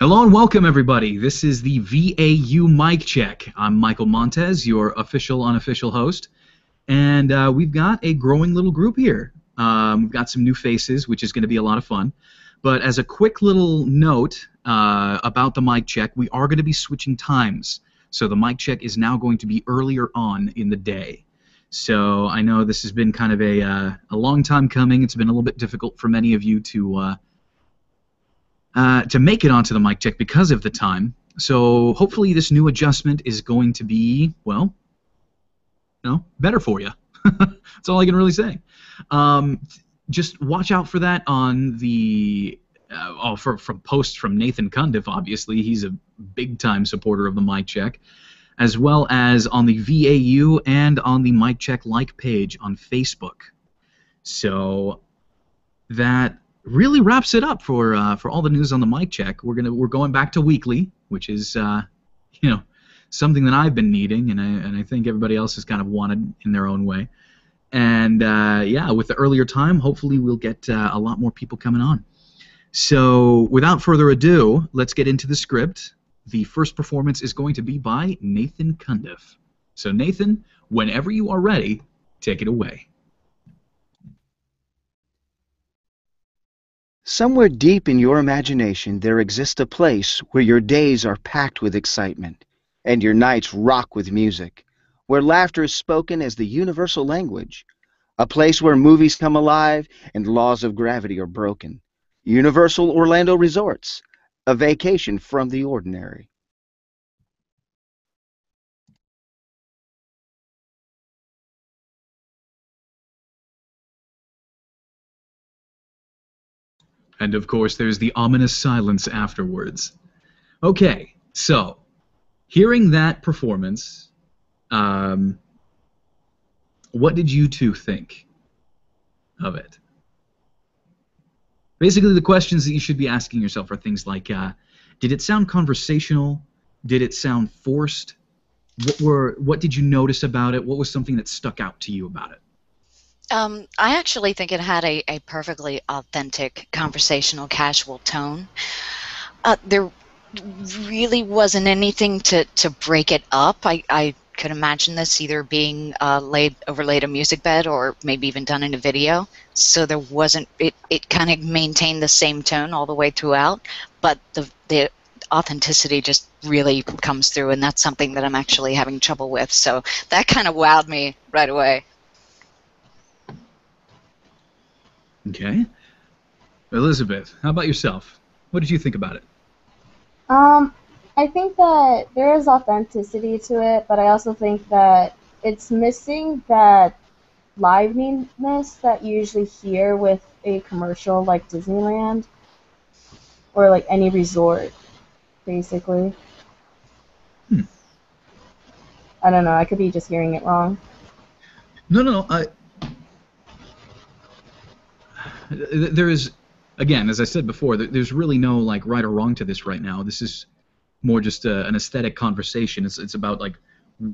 Hello and welcome, everybody. This is the VAU Mic Check. I'm Michael Montes, your official, unofficial host, and we've got a growing little group here. We've got some new faces, which is going to be a lot of fun. But as a quick little note about the mic check, we are going to be switching times. So the mic check is now going to be earlier on in the day. So I know this has been kind of a long time coming. It's been a little bit difficult for many of you to make it onto the mic check because of the time. So hopefully this new adjustment is going to be, well, better for you. That's all I can really say. Just watch out for that on the from posts from Nathan Cundiff, obviously. He's a big-time supporter of the mic check, as well as on the VAU and on the mic check like page on Facebook. So that really wraps it up for all the news on the mic check. We're going back to weekly, which is something that I've been needing, and I think everybody else has kind of wanted in their own way. And yeah, with the earlier time, hopefully we'll get a lot more people coming on. So without further ado, let's get into the script. The first performance is going to be by Nathan Cundiff. So Nathan, whenever you are ready, take it away. Somewhere deep in your imagination, there exists a place where your days are packed with excitement and your nights rock with music, where laughter is spoken as the universal language, a place where movies come alive and laws of gravity are broken. Universal Orlando Resorts, a vacation from the ordinary. And of course, there's the ominous silence afterwards. Okay, so hearing that performance, what did you two think of it? Basically, the questions that you should be asking yourself are things like, did it sound conversational? Did it sound forced? What did you notice about it? What was something that stuck out to you about it? I actually think it had a perfectly authentic, conversational, casual tone. There really wasn't anything to break it up. I could imagine this either being overlaid a music bed or maybe even done in a video. So there wasn't, it kind of maintained the same tone all the way throughout, but the authenticity just really comes through, and that's something that I'm actually having trouble with. So that kind of wowed me right away. Okay. Elizabeth, how about yourself? What did you think about it? I think that there is authenticity to it, but I also think that it's missing that liveliness that you usually hear with a commercial like Disneyland or like any resort, basically. I don't know, I could be just hearing it wrong. No, there is, again, as I said before, there's really no like right or wrong to this right now. This is more just an aesthetic conversation. It's about like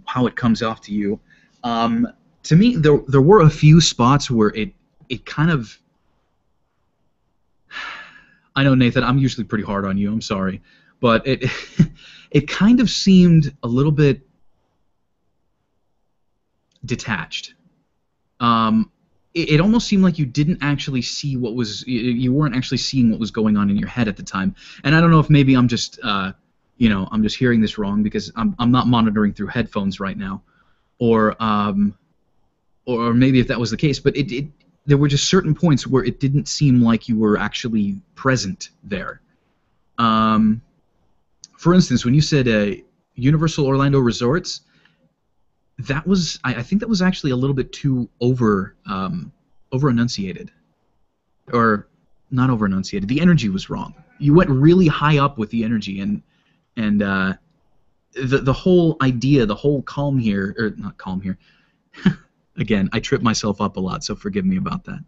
how it comes off to you. To me, there were a few spots where it kind of, I know, Nathan, I'm usually pretty hard on you. I'm sorry, but it kind of seemed a little bit detached. It almost seemed like you didn't actually see what was, you weren't actually seeing what was going on in your head at the time. And I don't know if maybe I'm just, I'm just hearing this wrong because I'm not monitoring through headphones right now, or maybe if that was the case. But there were just certain points where it didn't seem like you were actually present there. For instance, when you said Universal Orlando Resorts, that was, I think that was actually a little bit too over enunciated, or not over enunciated. The energy was wrong. You went really high up with the energy, and the whole idea, the whole calm here, or not calm here. Again, I trip myself up a lot, so forgive me about that.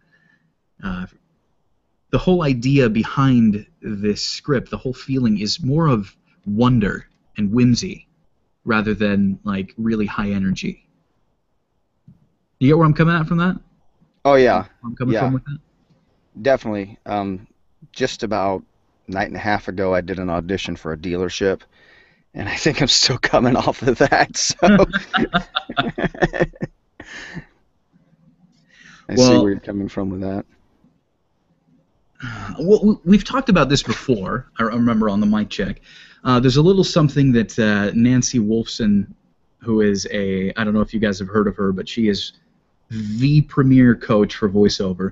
The whole idea behind this script, the whole feeling is more of wonder and whimsy, rather than like really high energy. You get where I'm coming at from that? Oh yeah, I'm coming from with that? definitely. Just about night and a half ago, I did an audition for a dealership, and I think I'm still coming off of that. So I see where you're coming from with that. Well, we've talked about this before. I remember on the mic check. There's a little something that Nancy Wolfson, who is I don't know if you guys have heard of her, but she is the premier coach for voiceover.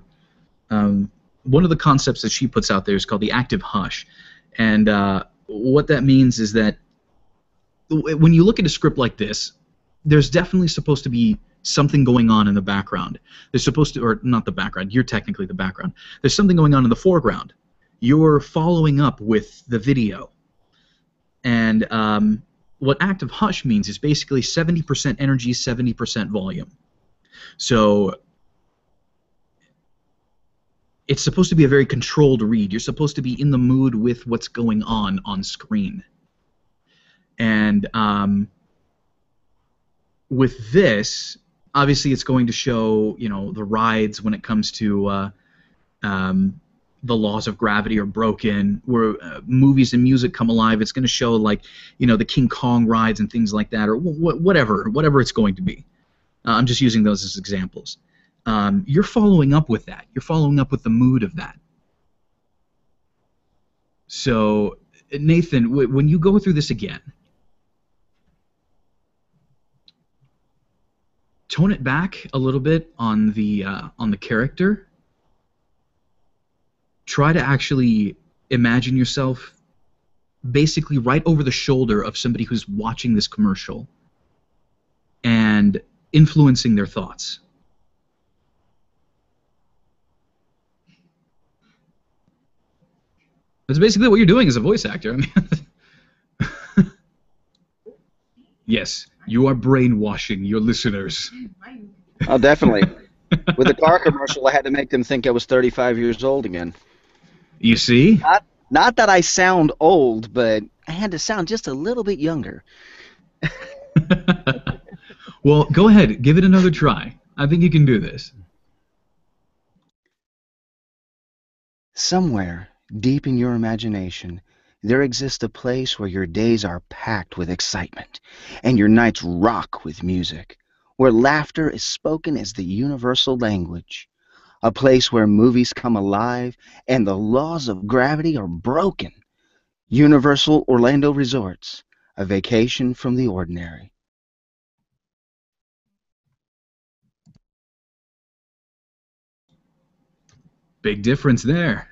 One of the concepts that she puts out there is called the active hush. And what that means is that when you look at a script like this, there's definitely supposed to be something going on in the background. There's supposed to, or not the background, you're technically the background. There's something going on in the foreground. You're following up with the video. And what active hush means is basically 70% energy, 70% volume. So it's supposed to be a very controlled read. You're supposed to be in the mood with what's going on screen. And with this, obviously it's going to show, you know, the rides when it comes to the laws of gravity are broken, where movies and music come alive. It's going to show, like, you know, the King Kong rides and things like that, or whatever it's going to be. I'm just using those as examples. You're following up with that. You're following up with the mood of that. So, Nathan, when you go through this again, tone it back a little bit on the character. Try to actually imagine yourself basically right over the shoulder of somebody who's watching this commercial and influencing their thoughts. That's basically what you're doing as a voice actor. I mean, yes, you are brainwashing your listeners. Oh, definitely. With the car commercial, I had to make them think I was 35 years old again. You see? Not that I sound old, but I had to sound just a little bit younger. Well, go ahead. Give it another try. I think you can do this. Somewhere, deep in your imagination, there exists a place where your days are packed with excitement, and your nights rock with music, where laughter is spoken as the universal language, a place where movies come alive and the laws of gravity are broken. Universal Orlando Resorts, a vacation from the ordinary. Big difference there.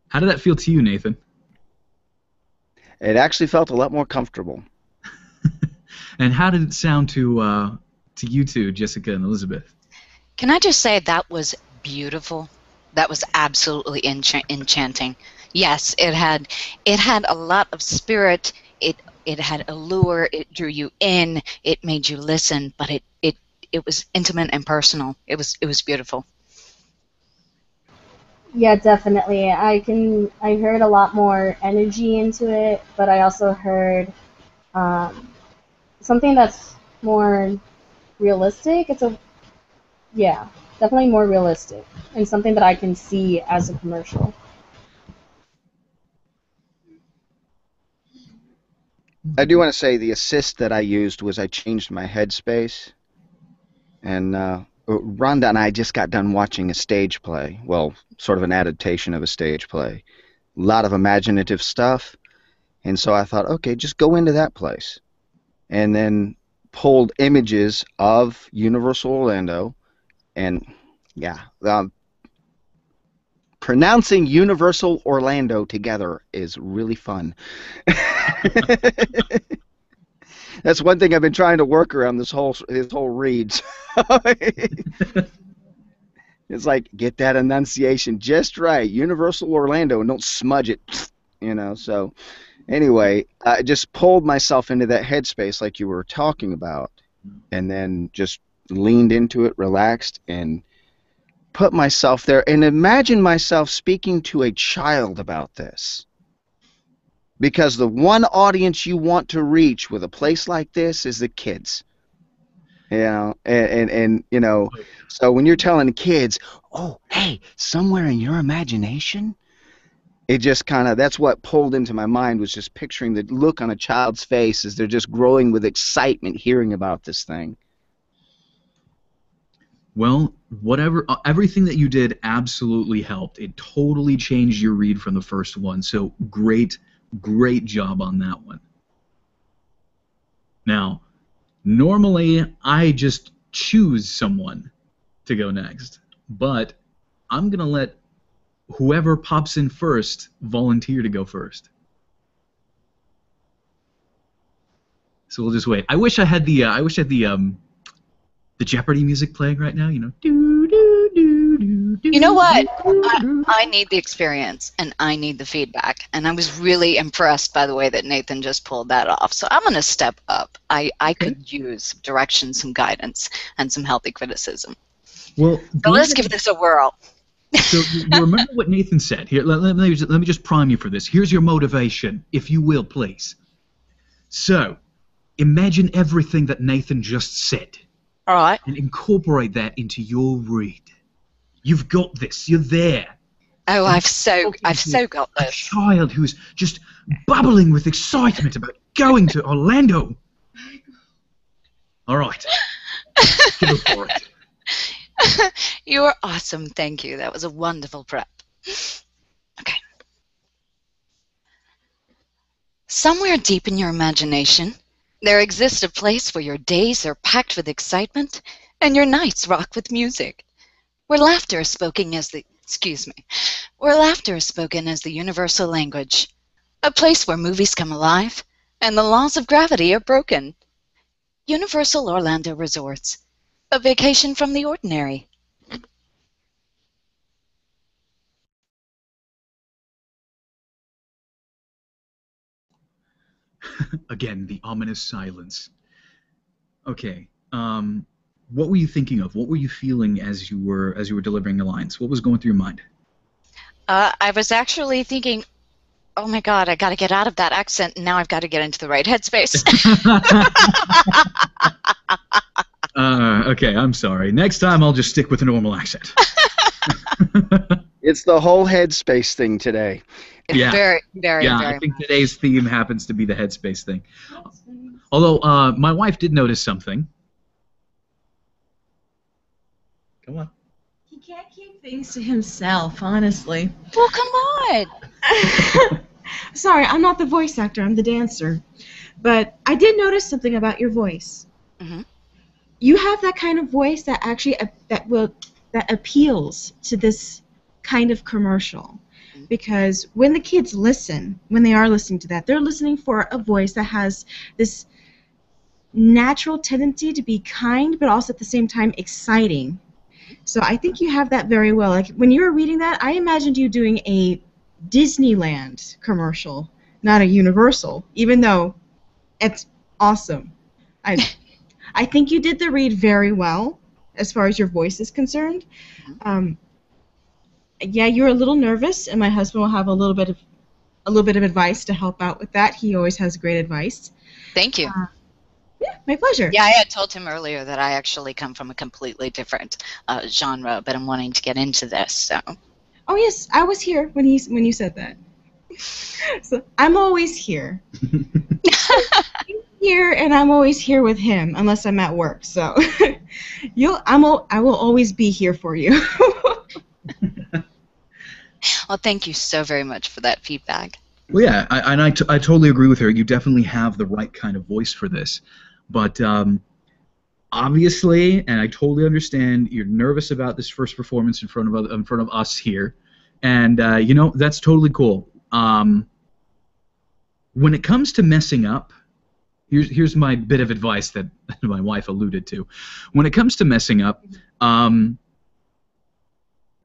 How did that feel to you, Nathan? It actually felt a lot more comfortable. And how did it sound to you two, Jessica and Elizabeth? Can I just say that was beautiful? That was absolutely enchanting. Yes, it had a lot of spirit. It had allure. It drew you in. It made you listen. But it was intimate and personal. It was beautiful. Yeah, definitely. I heard a lot more energy into it, but I also heard something that's more realistic. Yeah, definitely more realistic, and something that I can see as a commercial. I do want to say the assist that I used was I changed my headspace. And Rhonda and I just got done watching a stage play. Well, sort of an adaptation of a stage play. A lot of imaginative stuff. And so I thought, okay, just go into that place. And then pulled images of Universal Orlando. And, yeah, pronouncing Universal Orlando together is really fun. That's one thing I've been trying to work around this whole read. It's like, get that enunciation just right. Universal Orlando, and don't smudge it, you know. So anyway, I just pulled myself into that headspace like you were talking about, and then just leaned into it, relaxed, and put myself there and imagine myself speaking to a child about this. Because the one audience you want to reach with a place like this is the kids. You know, and you know, so when you're telling kids, oh, hey, somewhere in your imagination, it just kind of, that's what pulled into my mind, was just picturing the look on a child's face as they're just growing with excitement hearing about this thing. Well, everything that you did absolutely helped. It totally changed your read from the first one. So great job on that one. Now, normally I just choose someone to go next, but I'm gonna let whoever pops in first volunteer to go first. So we'll just wait. I wish I had the Jeopardy music playing right now, you know. You know what? I need the experience, and I need the feedback. And I was really impressed by the way that Nathan just pulled that off. So I'm going to step up. I could use some direction, some guidance, and some healthy criticism. Well, so let's give this a whirl. So you remember what Nathan said. Here, let me just prime you for this. Here's your motivation, if you will, please. So, imagine everything that Nathan just said. All right. And incorporate that into your read. You've got this. You're there. Oh, I've so got this. A child who's just bubbling with excitement about going to Orlando. All right. Go for it. You were awesome. Thank you. That was a wonderful prep. Okay. Somewhere deep in your imagination, there exists a place where your days are packed with excitement and your nights rock with music, where laughter is spoken as the universal language, a place where movies come alive and the laws of gravity are broken. Universal Orlando Resorts, a vacation from the ordinary. Again, the ominous silence. Okay. What were you thinking of? What were you feeling as you were delivering the lines? What was going through your mind? I was actually thinking, oh my God, I got to get out of that accent, and now I've got to get into the right headspace. Okay, I'm sorry. Next time I'll just stick with a normal accent. It's the whole headspace thing today. Yeah. Very, very, yeah, very I think much. today's theme happens to be the headspace thing. Although, my wife did notice something. Come on. He can't keep things to himself, honestly. Well, come on. Sorry, I'm not the voice actor, I'm the dancer. But I did notice something about your voice. Mm-hmm. You have that kind of voice that actually that appeals to this kind of commercial. Because when the kids listen, when they are listening to that, they're listening for a voice that has this natural tendency to be kind, but also at the same time exciting. So I think you have that very well. Like when you were reading that, I imagined you doing a Disneyland commercial, not a Universal, even though it's awesome. I think you did the read very well as far as your voice is concerned. Yeah, you're a little nervous, and my husband will have a little bit of advice to help out with that. He always has great advice. Thank you. Yeah, my pleasure. Yeah, I had told him earlier that I actually come from a completely different genre, but I'm wanting to get into this. So. Oh yes, I was here when you said that. So I'm always here. He's here, and I'm always here with him, unless I'm at work. So I will always be here for you. Well, thank you so very much for that feedback. Well, yeah, I totally agree with her. You definitely have the right kind of voice for this. But obviously, and I totally understand, you're nervous about this first performance in front of us here. And, you know, that's totally cool. When it comes to messing up, here's my bit of advice that my wife alluded to. When it comes to messing up,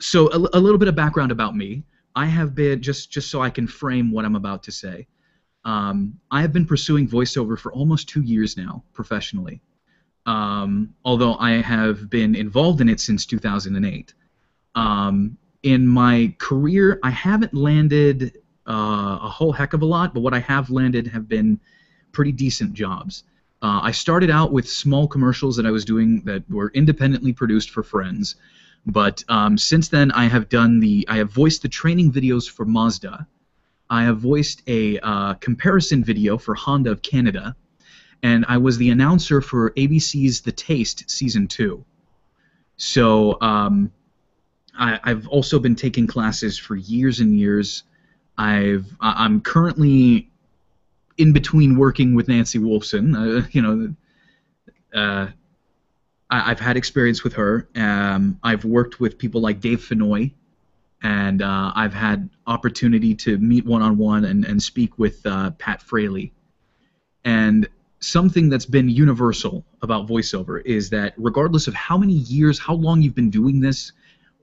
so a little bit of background about me. I have been, just so I can frame what I'm about to say, I have been pursuing voiceover for almost 2 years now, professionally, although I have been involved in it since 2008. In my career, I haven't landed a whole heck of a lot, but what I have landed have been pretty decent jobs. I started out with small commercials that I was doing that were independently produced for friends. But since then, I have voiced the training videos for Mazda, I have voiced a comparison video for Honda of Canada, and I was the announcer for ABC's The Taste Season 2. So I've also been taking classes for years and years. I'm currently in between working with Nancy Wolfson. I've had experience with her. I've worked with people like Dave Fenoy, and I've had opportunity to meet one-on-one and speak with Pat Fraley. And something that's been universal about voiceover is that regardless of how many years, how long you've been doing this,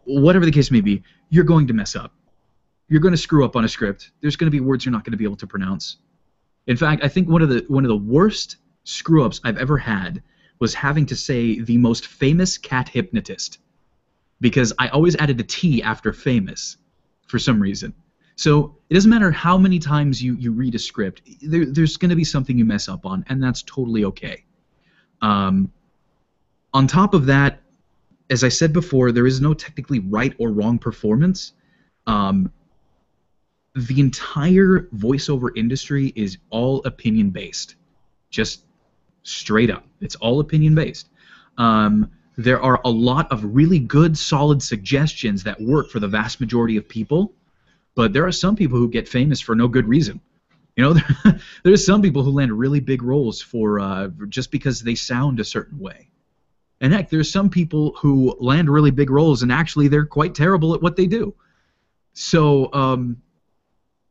whatever the case may be, you're going to mess up. You're going to screw up on a script. There's going to be words you're not going to be able to pronounce. In fact, I think one of the worst screw-ups I've ever had was having to say the most famous cat hypnotist, because I always added a T after famous for some reason. So it doesn't matter how many times you read a script, there's going to be something you mess up on, and that's totally okay. On top of that, as I said before, there is no technically right or wrong performance. The entire voiceover industry is all opinion-based, just straight up. It's all opinion-based. There are a lot of really good, solid suggestions that work for the vast majority of people, but there are some people who get famous for no good reason. You know, there's some people who land really big roles for just because they sound a certain way. And heck, there's some people who land really big roles and actually they're quite terrible at what they do. So,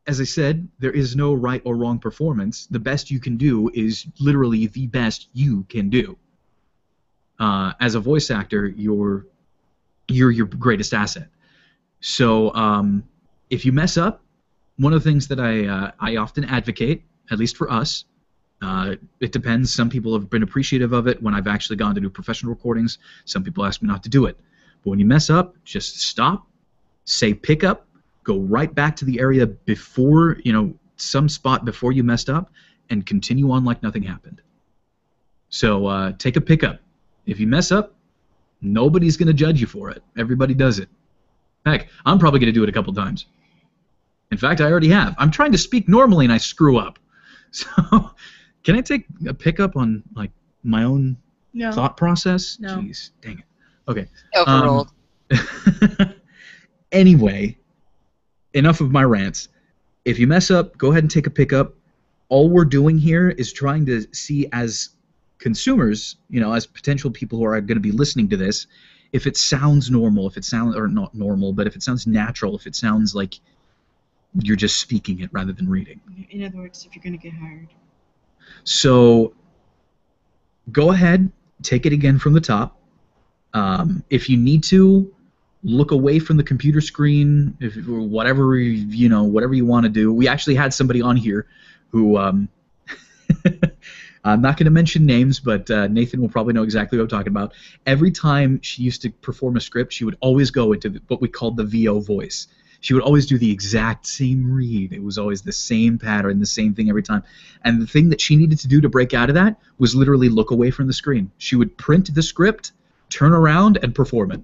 as I said, there is no right or wrong performance. The best you can do is literally the best you can do. As a voice actor, you're your greatest asset. So if you mess up, one of the things that I often advocate, at least for us, it depends. Some people have been appreciative of it when I've actually gone to do professional recordings. Some people ask me not to do it. But when you mess up, just stop, say pick up, go right back to the area before, some spot before you messed up, and continue on like nothing happened. So take a pickup. If you mess up, nobody's going to judge you for it. Everybody does it. Heck, I'm probably going to do it a couple times. In fact, I already have. I'm trying to speak normally and I screw up. So can I take a pickup on like my own thought process? No. Jeez, dang it. Okay. Overruled. Anyway, enough of my rants. If you mess up, go ahead and take a pickup. All we're doing here is trying to see as consumers, as potential people who are going to be listening to this, if it sounds normal, if it sounds, or not normal, but if it sounds natural, if it sounds like you're just speaking it rather than reading. In other words, if you're going to get hired. So go ahead, take it again from the top. If you need to, look away from the computer screen, whatever you want to do. We actually had somebody on here who I'm not going to mention names, but Nathan will probably know exactly what I'm talking about. Every time she used to perform a script, she would always go into what we called the VO voice. She would always do the exact same read. It was always the same pattern, the same thing every time. And the thing that she needed to do to break out of that was literally look away from the screen. She would print the script, turn around, and perform it.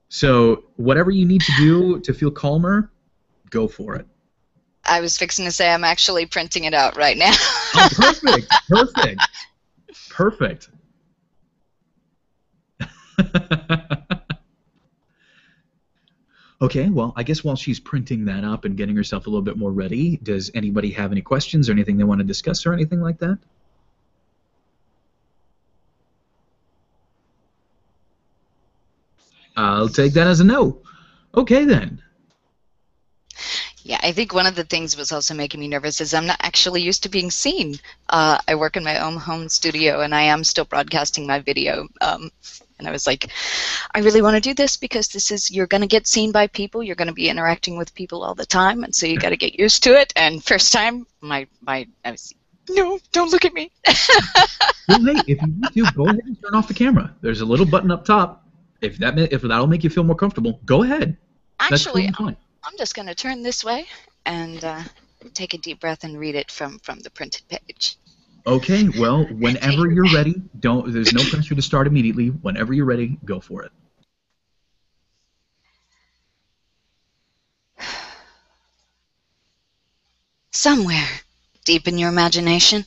So whatever you need to do to feel calmer, go for it. I was fixing to say I'm actually printing it out right now. Oh, perfect. Perfect. Perfect. Okay, well, I guess while she's printing that up and getting herself a little bit more ready, does anybody have any questions or anything they want to discuss or anything like that? I'll take that as a no. Okay, then. Yeah, I think one of the things was also making me nervous is I'm not actually used to being seen. I work in my own home studio, and I am still broadcasting my video. And I was like, I really want to do this because you're going to get seen by people. You're going to be interacting with people all the time, and so you got to get used to it. And first time, I was, no, don't look at me. Well, hey, if you need to, go ahead and turn off the camera. There's a little button up top. If that'll make you feel more comfortable, go ahead. Actually, That's fine. I'm just going to turn this way and take a deep breath and read it from the printed page. Okay, well, whenever you're ready, there's no pressure to start immediately. Whenever you're ready, go for it. Somewhere, deep in your imagination,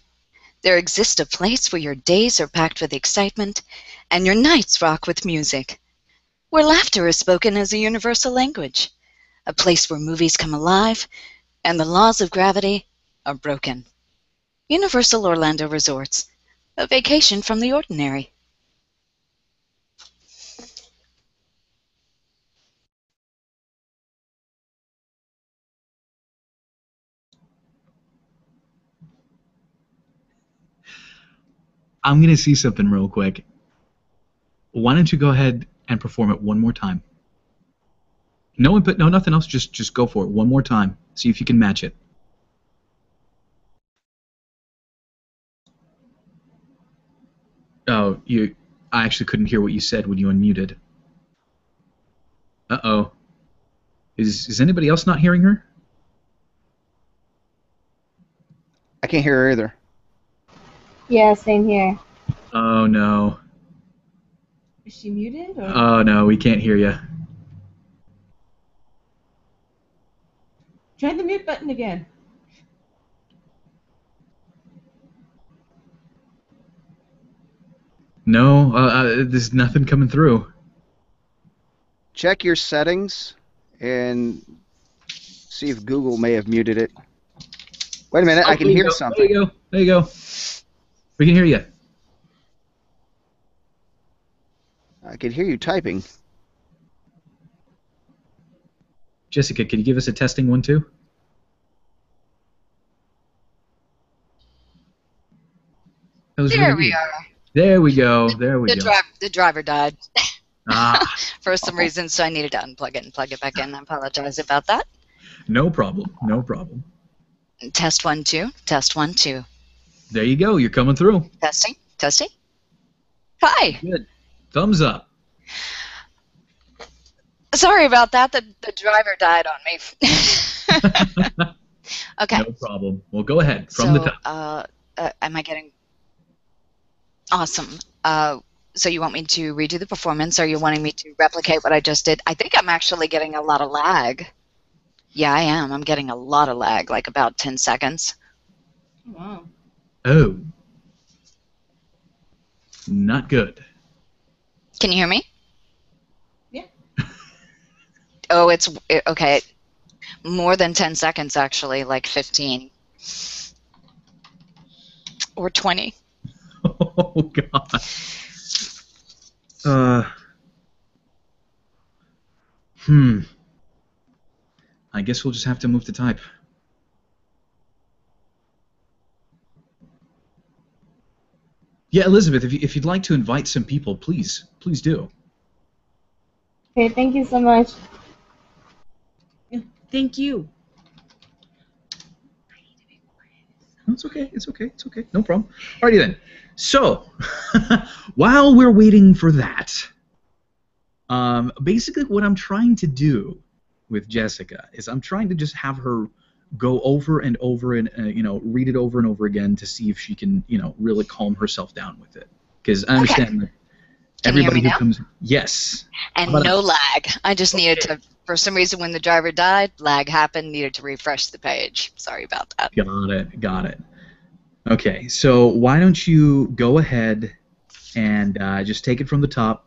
there exists a place where your days are packed with excitement and your nights rock with music, where laughter is spoken as a universal language, a place where movies come alive and the laws of gravity are broken. Universal Orlando Resorts, a vacation from the ordinary. I'm going to see something real quick. Why don't you go ahead and perform it one more time? No input, no nothing else. Just go for it one more time. See if you can match it. Oh, I actually couldn't hear what you said when you unmuted. Uh-oh. Is anybody else not hearing her? I can't hear her either. Yeah, same here. Oh, no. Is she muted? Or? Oh, no, we can't hear you. Try the mute button again. No, there's nothing coming through. Check your settings and see if Google may have muted it. Wait a minute, I can hear something. There you go. There you go. We can hear you. I can hear you typing. Jessica, can you give us a testing 1, 2? There we are. There we go. There we go. The driver died Ah, for some reason, so I needed to unplug it and plug it back in. I apologize about that. no problem. No problem. Test 1, 2. Test 1, 2. There you go. You're coming through. Testing. Testing. Hi. Good. Thumbs up. Sorry about that. The driver died on me. Okay. No problem. Well, go ahead. From the top. Am I getting... Awesome. So you want me to redo the performance, or are you wanting me to replicate what I just did? I think I'm actually getting a lot of lag. Yeah, I am. I'm getting a lot of lag, like about 10 seconds. Wow. Oh. Not good. Can you hear me? Yeah. Oh, okay. More than 10 seconds, actually, like 15. Or 20. Oh, God. I guess we'll just have to move to type. Yeah, Elizabeth, if you'd like to invite some people, please do. Okay, thank you so much. Yeah, thank you. It's okay. It's okay. It's okay. No problem. Alrighty then. So, while we're waiting for that, basically what I'm trying to do with Jessica is I'm trying to just have her go over and over and read it over and over again to see if she can really calm herself down with it, because I understand that everybody who comes and no lag. I just needed to, for some reason, when the driver died, lag happened, needed to refresh the page. Sorry about that. Got it. Okay, so why don't you go ahead and just take it from the top.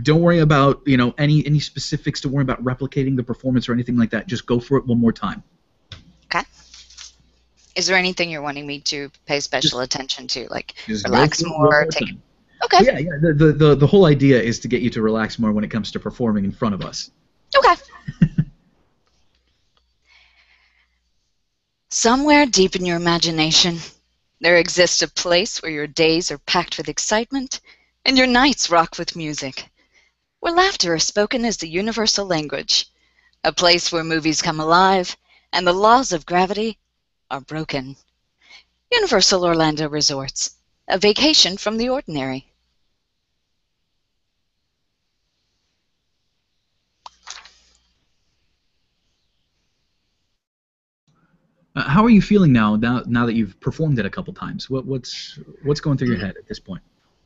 Don't worry about any specifics. Don't worry about replicating the performance or anything like that. Just go for it one more time. Okay. Is there anything you're wanting me to pay special attention to, like Just relax more? Okay. Okay. Yeah. The whole idea is to get you to relax more when it comes to performing in front of us. Okay. Somewhere deep in your imagination, there exists a place where your days are packed with excitement and your nights rock with music, where laughter is spoken as the universal language, a place where movies come alive and the laws of gravity are broken. Universal Orlando Resorts, a vacation from the ordinary. How are you feeling now that you've performed it a couple times? What's going through your head at this point?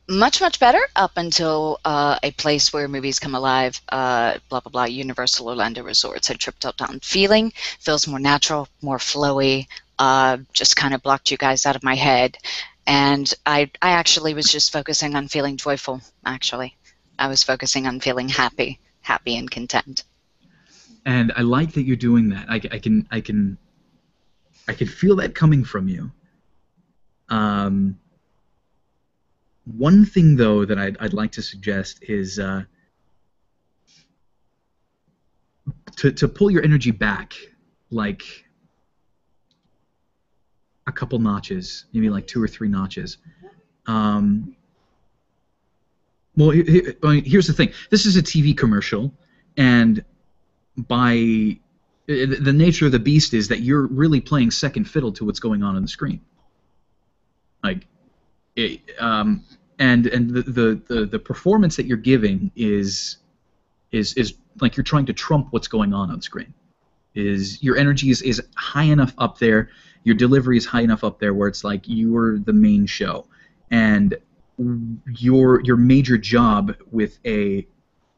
Much, much better up until a place where movies come alive, blah, blah, blah, Universal Orlando Resorts. I tripped out on feeling, feels more natural, more flowy, just kind of blocked you guys out of my head. And I actually was just focusing on feeling joyful, actually. I was focusing on feeling happy and content. And I like that you're doing that. I can feel that coming from you. One thing, though, that I'd like to suggest is to pull your energy back, like a couple notches, maybe like 2 or 3 notches. Well, here's the thing. This is a TV commercial, and by the nature of the beast is that you're really playing second fiddle to what's going on the screen. Like, and the performance that you're giving is like you're trying to trump what's going on screen. Is your energy is high enough up there, your delivery is high enough up there where it's like you're the main show, and your major job with a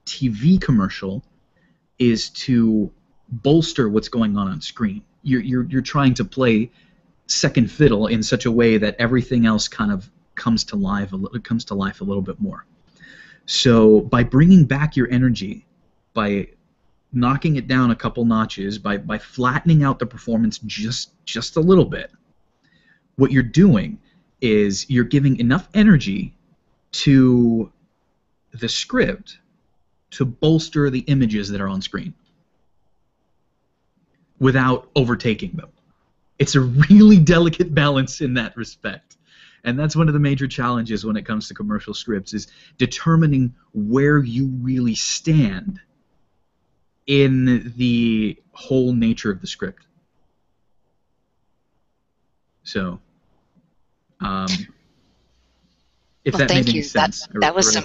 TV commercial is to bolster what's going on screen. You're trying to play second fiddle in such a way that everything else kind of comes to life a little bit more. So by bringing back your energy, by knocking it down a couple notches, by flattening out the performance just a little bit, what you're doing is you're giving enough energy to the script to bolster the images that are on screen without overtaking them. It's a really delicate balance in that respect. And that's one of the major challenges when it comes to commercial scripts, is determining where you really stand in the whole nature of the script. So, if that made any sense. That was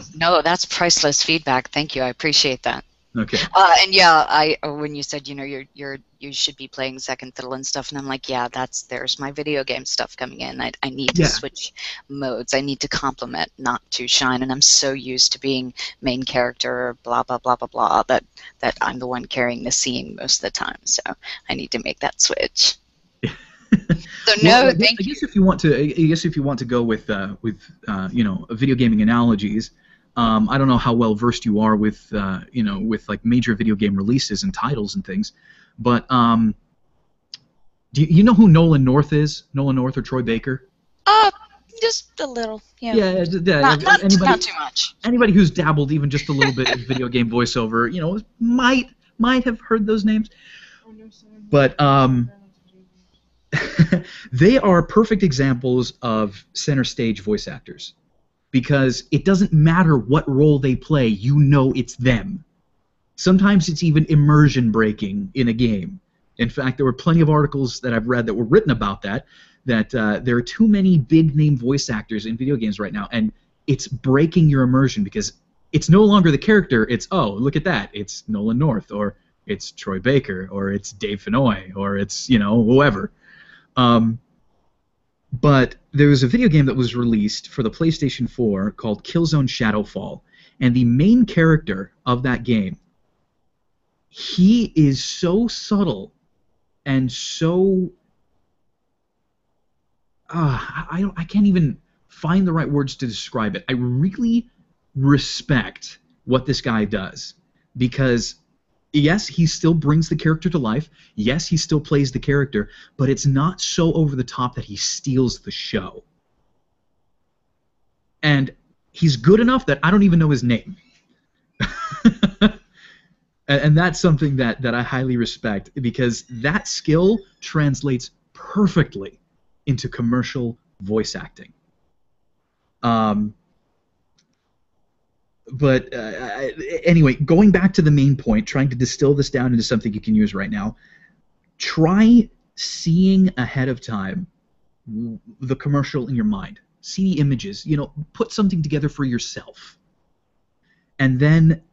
that's priceless feedback. Thank you. I appreciate that. Okay. And yeah, when you said, you know, you should be playing second fiddle and stuff, and I'm like, yeah, there's my video game stuff coming in. I need to switch modes. I need to complement, not to shine. And I'm so used to being main character, blah blah blah blah blah, that I'm the one carrying the scene most of the time. So I need to make that switch. So I guess if you want to go with you know, video gaming analogies. I don't know how well versed you are with you know, with like major video game releases and titles and things, but do you know who Nolan North is? Nolan North or Troy Baker? Just a little. Yeah. Not too much. Anybody who's dabbled even just a little bit in video game voiceover, you know, might have heard those names, but they are perfect examples of center stage voice actors. Because it doesn't matter what role they play, you know it's them. Sometimes it's even immersion breaking in a game. In fact, there were plenty of articles that I've read that were written about that there are too many big-name voice actors in video games right now, and it's breaking your immersion because it's no longer the character, it's, oh, look at that, it's Nolan North, or it's Troy Baker, or it's Dave Fennoy, or it's, you know, whoever. But there was a video game that was released for the PlayStation 4 called Killzone Shadowfall, and the main character of that game, he is so subtle and so I can't even find the right words to describe it. I really respect what this guy does, because yes, he still brings the character to life. Yes, he still plays the character, but it's not so over the top that he steals the show. And he's good enough that I don't even know his name. And that's something that I highly respect, because that skill translates perfectly into commercial voice acting. But anyway, going back to the main point, trying to distill this down into something you can use right now, try seeing ahead of time the commercial in your mind. See the images, you know, put something together for yourself. And then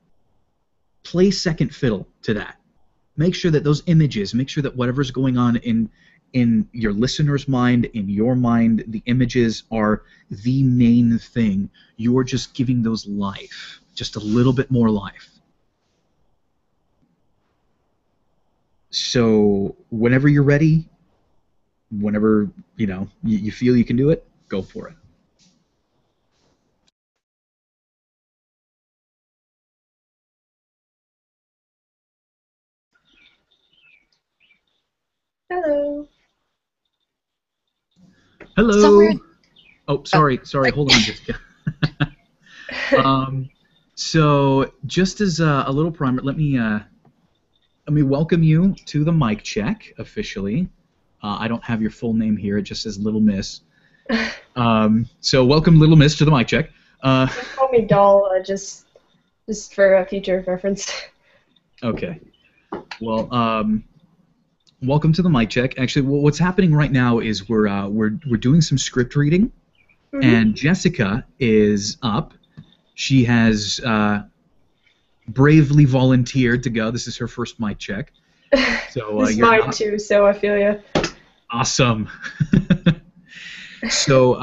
play second fiddle to that. make sure that those images, make sure that whatever's going on in your listener's mind, in your mind, the images are the main thing. You're just giving those life, just a little bit more life. So whenever you're ready, whenever you feel you can do it, go for it. Hello. Hello. Somewhere. Oh, sorry. Hold on, Jessica. So just as a little primer, let me welcome you to the mic check officially. I don't have your full name here; it just says Little Miss. So welcome, Little Miss, to the mic check. Call me Doll, just for a future reference. Okay. Well, welcome to the mic check. Actually, what's happening right now is we're doing some script reading, and Jessica is up. She has bravely volunteered to go. This is her first mic check. So This is mine too, so I feel you. Awesome. So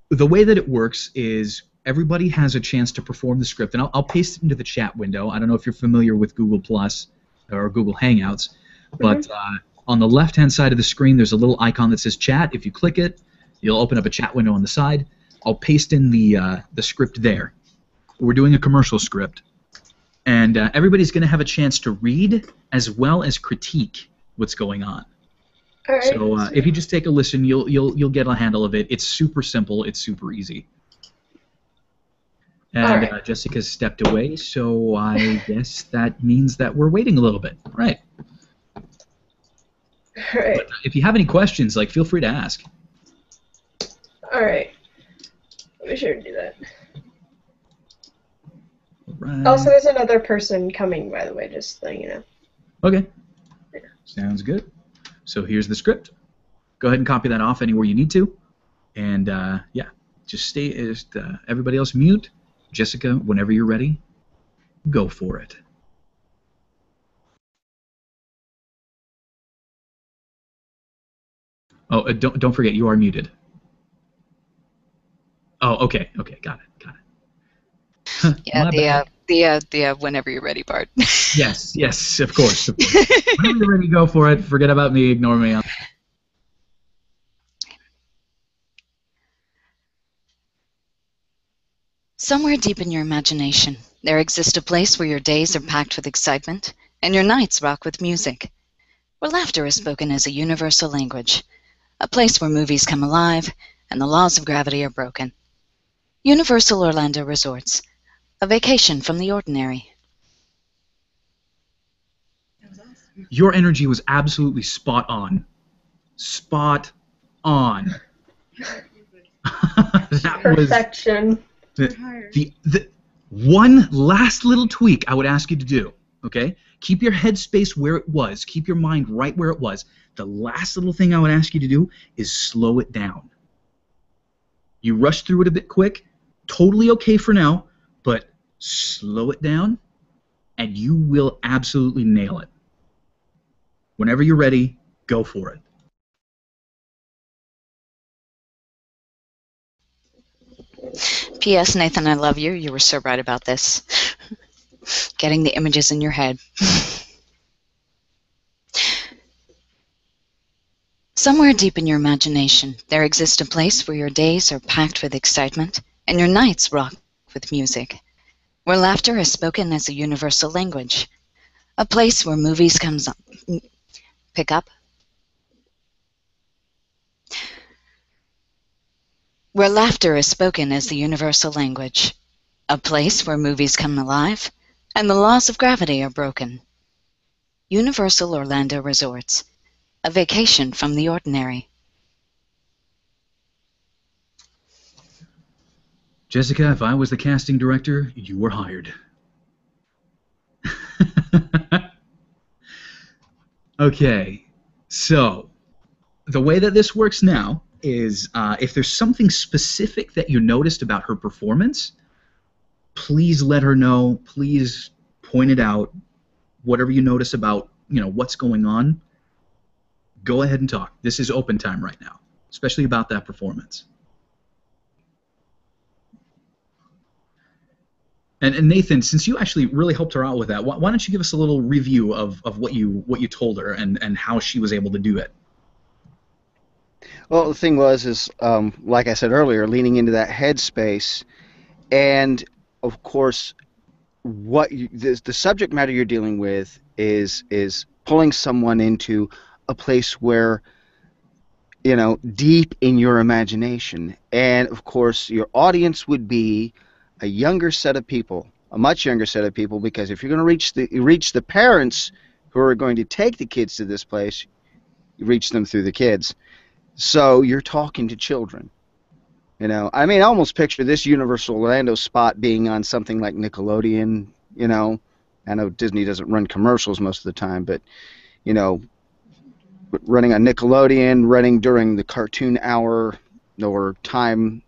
the way that it works is everybody has a chance to perform the script, and I'll paste it into the chat window. I don't know if you're familiar with Google Plus or Google Hangouts, but on the left-hand side of the screen, there's a little icon that says chat. If you click it, you'll open up a chat window on the side. I'll paste in the script there. We're doing a commercial script, and everybody's going to have a chance to read as well as critique what's going on. All right. So if you just take a listen, you'll get a handle of it. It's super simple. It's super easy. And right. Jessica's stepped away, so I guess that means that we're waiting a little bit. Right. All right. But if you have any questions, feel free to ask. All right. Be sure to do that. Right. Also, there's another person coming, by the way, just letting you know. Okay. Yeah. Sounds good. So here's the script. Go ahead and copy that off anywhere you need to. And, yeah, just everybody else mute. Jessica, whenever you're ready, go for it. Oh, don't forget, you are muted. Oh, okay, got it. Yeah, the whenever you're ready part. Yes, of course. Whenever you're ready, go for it. Forget about me, ignore me. Somewhere deep in your imagination, there exists a place where your days are packed with excitement and your nights rock with music, where laughter is spoken as a universal language, a place where movies come alive and the laws of gravity are broken. Universal Orlando Resorts, a vacation from the ordinary. Your energy was absolutely spot on. Spot on. That Perfection. was the one last little tweak I would ask you to do. Okay, keep your headspace where it was. Keep your mind right where it was. The last little thing I would ask you to do is slow it down. You rushed through it a bit quick. Totally okay for now, but slow it down, and you will absolutely nail it. Whenever you're ready, go for it. P.S. Nathan, I love you. You were so right about this. Getting the images in your head. Somewhere deep in your imagination, there exists a place where your days are packed with excitement and your nights rock with music, where laughter is spoken as a universal language, a place where movies pick up, where laughter is spoken as the universal language, a place where movies come alive and the laws of gravity are broken. Universal Orlando Resorts, a vacation from the ordinary. Jessica, if I was the casting director, you were hired. Okay, so the way that this works now is if there's something specific that you noticed about her performance, please let her know. Please point it out. whatever you notice about, what's going on, go ahead and talk. This is open time right now, especially about that performance. And Nathan, since you actually really helped her out with that, why don't you give us a little review of what you told her and how she was able to do it? Well, the thing is, like I said earlier, leaning into that headspace, and of course, the subject matter you're dealing with is pulling someone into a place where, deep in your imagination, and of course, your audience would be a younger set of people, a much younger set of people, because if you're going to reach the parents who are going to take the kids to this place, you reach them through the kids. So you're talking to children. I mean, I almost picture this Universal Orlando spot being on something like Nickelodeon. I know Disney doesn't run commercials most of the time, but running on Nickelodeon, running during the cartoon hour or time,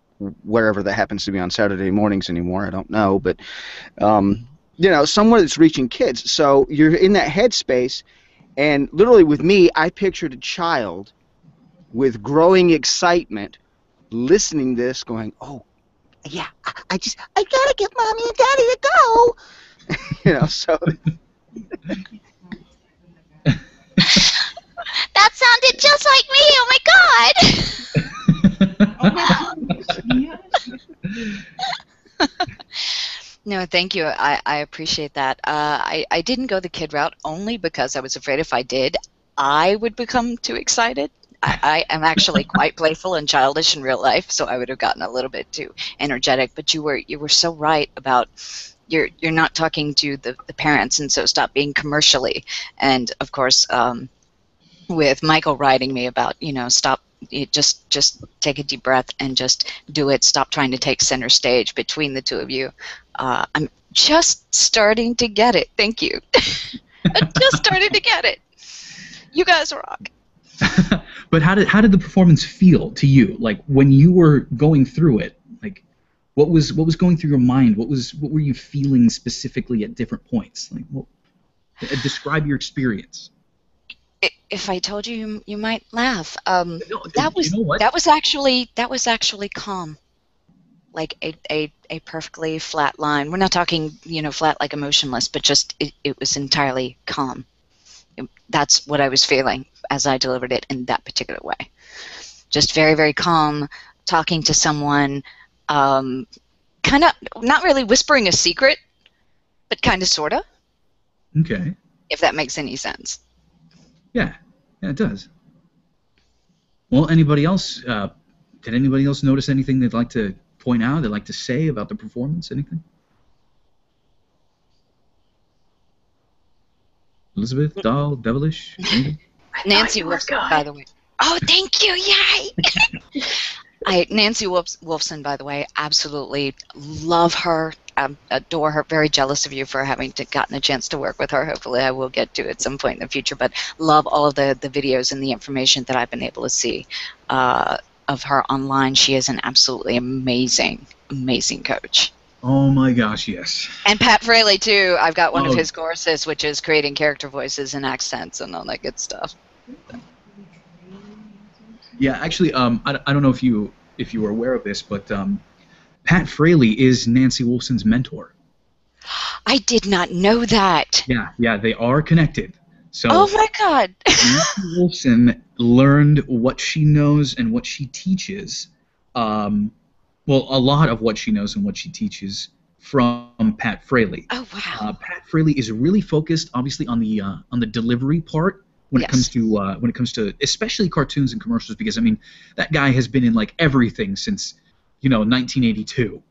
wherever that happens to be on Saturday mornings anymore, I don't know, but somewhere that's reaching kids. So you're in that headspace, and literally with me, I pictured a child with growing excitement listening to this, going, "Oh, yeah, I gotta get mommy and daddy to go." So. That sounded just like me. Oh my God. No, thank you. I appreciate that. I didn't go the kid route only because I was afraid if I did, I would become too excited. I am actually quite playful and childish in real life, so I would have gotten a little bit too energetic. But you were so right about you're not talking to the parents, and so stop being commercially. And of course, with Michael writing me about stop. Just take a deep breath and just do it. Stop trying to take center stage between the two of you. I'm just starting to get it. Thank you. I'm just starting to get it. You guys rock. But how did the performance feel to you? Like when you were going through it, like what was going through your mind? What were you feeling specifically at different points? Like, describe your experience. If I told you, you might laugh. No, that was actually calm, like a perfectly flat line. We're not talking flat like emotionless, but just it was entirely calm. That's what I was feeling as I delivered it in that particular way. Just very, very calm, talking to someone, kind of not really whispering a secret, but kind of, sort of. Okay. If that makes any sense. Yeah, it does. Well, anybody else? Did anybody else notice anything they'd like to point out? They'd like to say about the performance? Anything? Elizabeth, doll, devilish, anything? Nancy Wolfson, by the way. Oh, thank you! Yay! Nancy Wolfson, by the way, absolutely love her. Adore her. Very jealous of you for having gotten a chance to work with her. Hopefully I will get to at some point in the future, but love all of the videos and the information that I've been able to see of her online. She is an absolutely amazing coach. Oh my gosh, yes. And Pat Fraley too. I've got one of his courses, which is creating character voices and accents and all that good stuff. Yeah, actually, I don't know if you were aware of this, but Pat Fraley is Nancy Wolfson's mentor. I did not know that. Yeah, they are connected. So oh my God. Nancy Wolfson learned what she knows and what she teaches. Well, a lot of what she knows and what she teaches from Pat Fraley. Oh wow. Pat Fraley is really focused, obviously, on the delivery part when it comes to especially cartoons and commercials, because I mean that guy has been in like everything since 1982.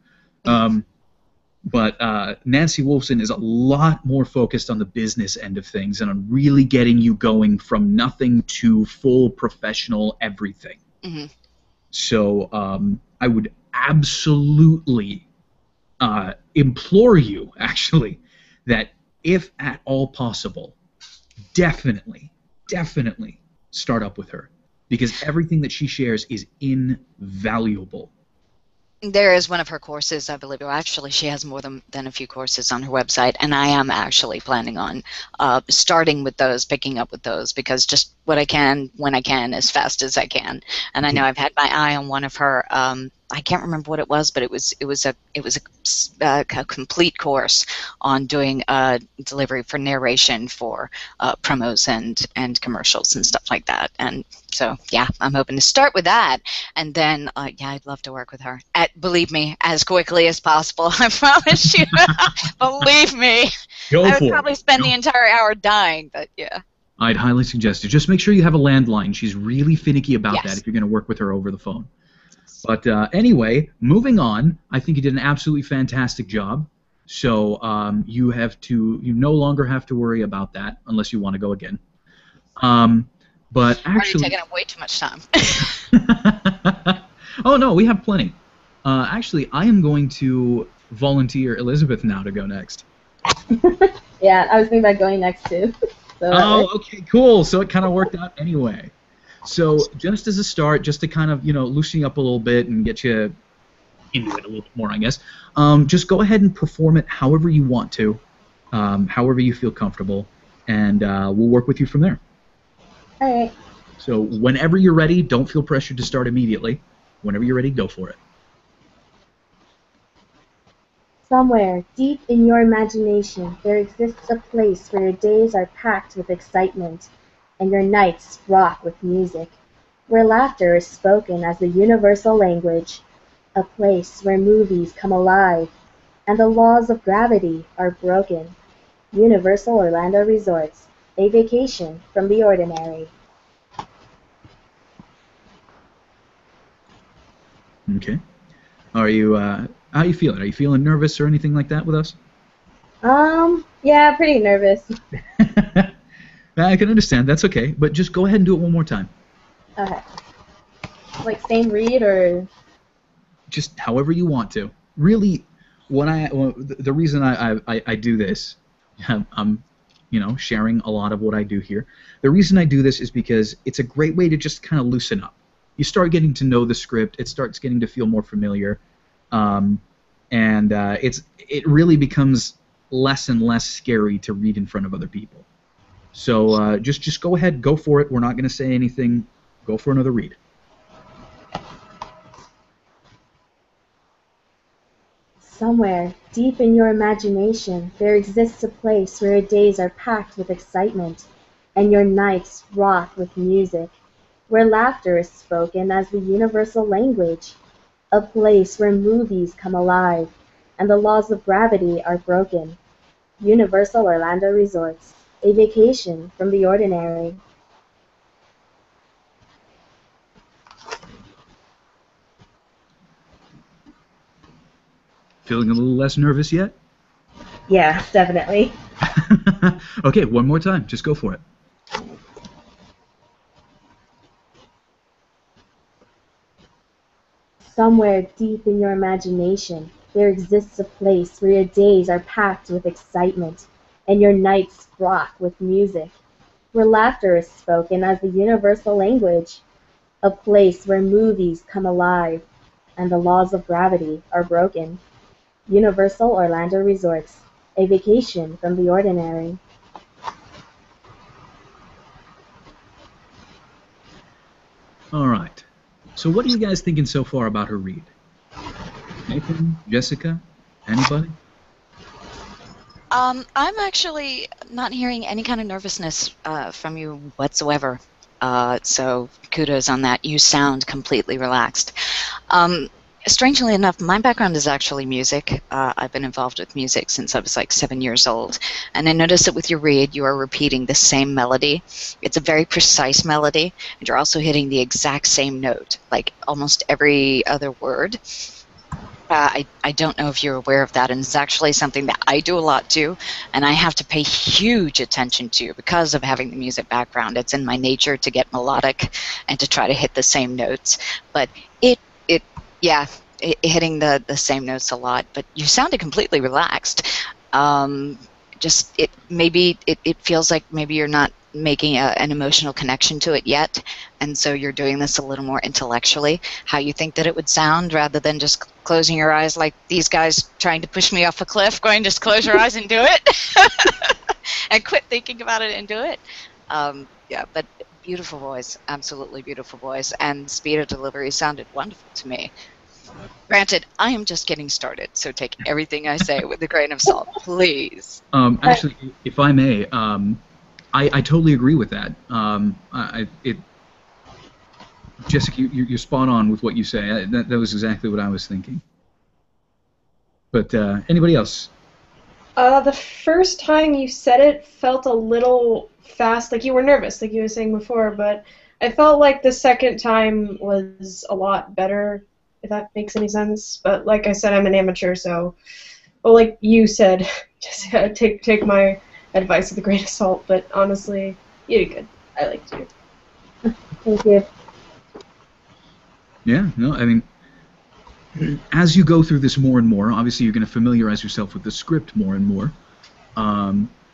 But Nancy Wolfson is a lot more focused on the business end of things and on really getting you going from nothing to full professional everything. Mm-hmm. So I would absolutely implore you, actually, that if at all possible, definitely start up with her, because everything that she shares is invaluable. There is one of her courses, I believe. Well, actually, she has more than a few courses on her website, and I am actually planning on starting with those, picking up with those, because just what I can, when I can, as fast as I can. And I know I've had my eye on one of her. I can't remember what it was, but it was a complete course on doing delivery for narration for promos and commercials and stuff like that. And so, yeah, I'm hoping to start with that, and then, yeah, I'd love to work with her. Believe me, as quickly as possible. I promise you. Believe me. I would probably spend the entire hour dying, but yeah. I'd highly suggest it. Just make sure you have a landline. She's really finicky about that if you're going to work with her over the phone. But anyway, moving on, I think you did an absolutely fantastic job. So you no longer have to worry about that unless you want to go again. But actually, already taking up way too much time. Oh no, we have plenty. Actually, I am going to volunteer Elizabeth now to go next. Yeah, I was thinking about going next too. So okay, cool. So it kind of worked out anyway. So just as a start, just to kind of, loosen you up a little bit and get you into it a little bit more, I guess, just go ahead and perform it however you want to, however you feel comfortable, and we'll work with you from there. All right. So whenever you're ready, don't feel pressured to start immediately. Whenever you're ready, go for it. Somewhere deep in your imagination, there exists a place where your days are packed with excitement and your nights rock with music, where laughter is spoken as the universal language, a place where movies come alive and the laws of gravity are broken. Universal Orlando Resorts, a vacation from the ordinary. Okay. How are you feeling? Are you feeling nervous or anything like that with us? Yeah, pretty nervous. I can understand. That's okay. But just go ahead and do it one more time. Okay. Like same read or? Just however you want to. Really, the reason I do this, I'm sharing a lot of what I do here. The reason I do this is because it's a great way to just kind of loosen up. You start getting to know the script. It starts getting to feel more familiar, and it really becomes less and less scary to read in front of other people. So just go ahead, go for it. We're not going to say anything. Go for another read. Somewhere, deep in your imagination, there exists a place where your days are packed with excitement and your nights rock with music, where laughter is spoken as the universal language, a place where movies come alive and the laws of gravity are broken. Universal Orlando Resorts, a vacation from the ordinary. Feeling a little less nervous yet? Yeah, definitely. Okay, one more time. Just go for it. Somewhere deep in your imagination, there exists a place where your days are packed with excitement and your nights rock with music, where laughter is spoken as the universal language, a place where movies come alive and the laws of gravity are broken. Universal Orlando Resorts, a vacation from the ordinary. All right. So what are you guys thinking so far about her read? Nathan, Jessica, anybody? I'm actually not hearing any kind of nervousness from you whatsoever. So kudos on that. You sound completely relaxed. Strangely enough, my background is actually music. I've been involved with music since I was like 7 years old. And I noticed that with your read, you are repeating the same melody. It's a very precise melody, and you're also hitting the exact same note, like almost every other word. I don't know if you're aware of that, and it's actually something that I do a lot too, and I have to pay huge attention to because of having the music background. It's in my nature to get melodic and to try to hit the same notes. But hitting the same notes a lot, but you sounded completely relaxed. It feels like maybe you're not making an emotional connection to it yet, and so you're doing this a little more intellectually, how you think that it would sound, rather than just closing your eyes like these guys trying to push me off a cliff, going, just close your eyes and do it, and quit thinking about it and do it. Yeah, but beautiful voice, absolutely beautiful voice, and speed of delivery sounded wonderful to me. Granted, I am just getting started, so take everything I say with a grain of salt, please. Actually, if I may, I totally agree with that. Jessica, you're spot on with what you say. That was exactly what I was thinking. But anybody else? The first time you said it felt a little fast, like you were nervous, like you were saying before, but I felt like the second time was a lot better, if that makes any sense. But like I said, I'm an amateur, so, well, like you said, just take my advice with a grain of salt, but honestly, you did good. I liked you. Thank you. Yeah, no, I mean, as you go through this more and more, obviously you're going to familiarize yourself with the script more and more.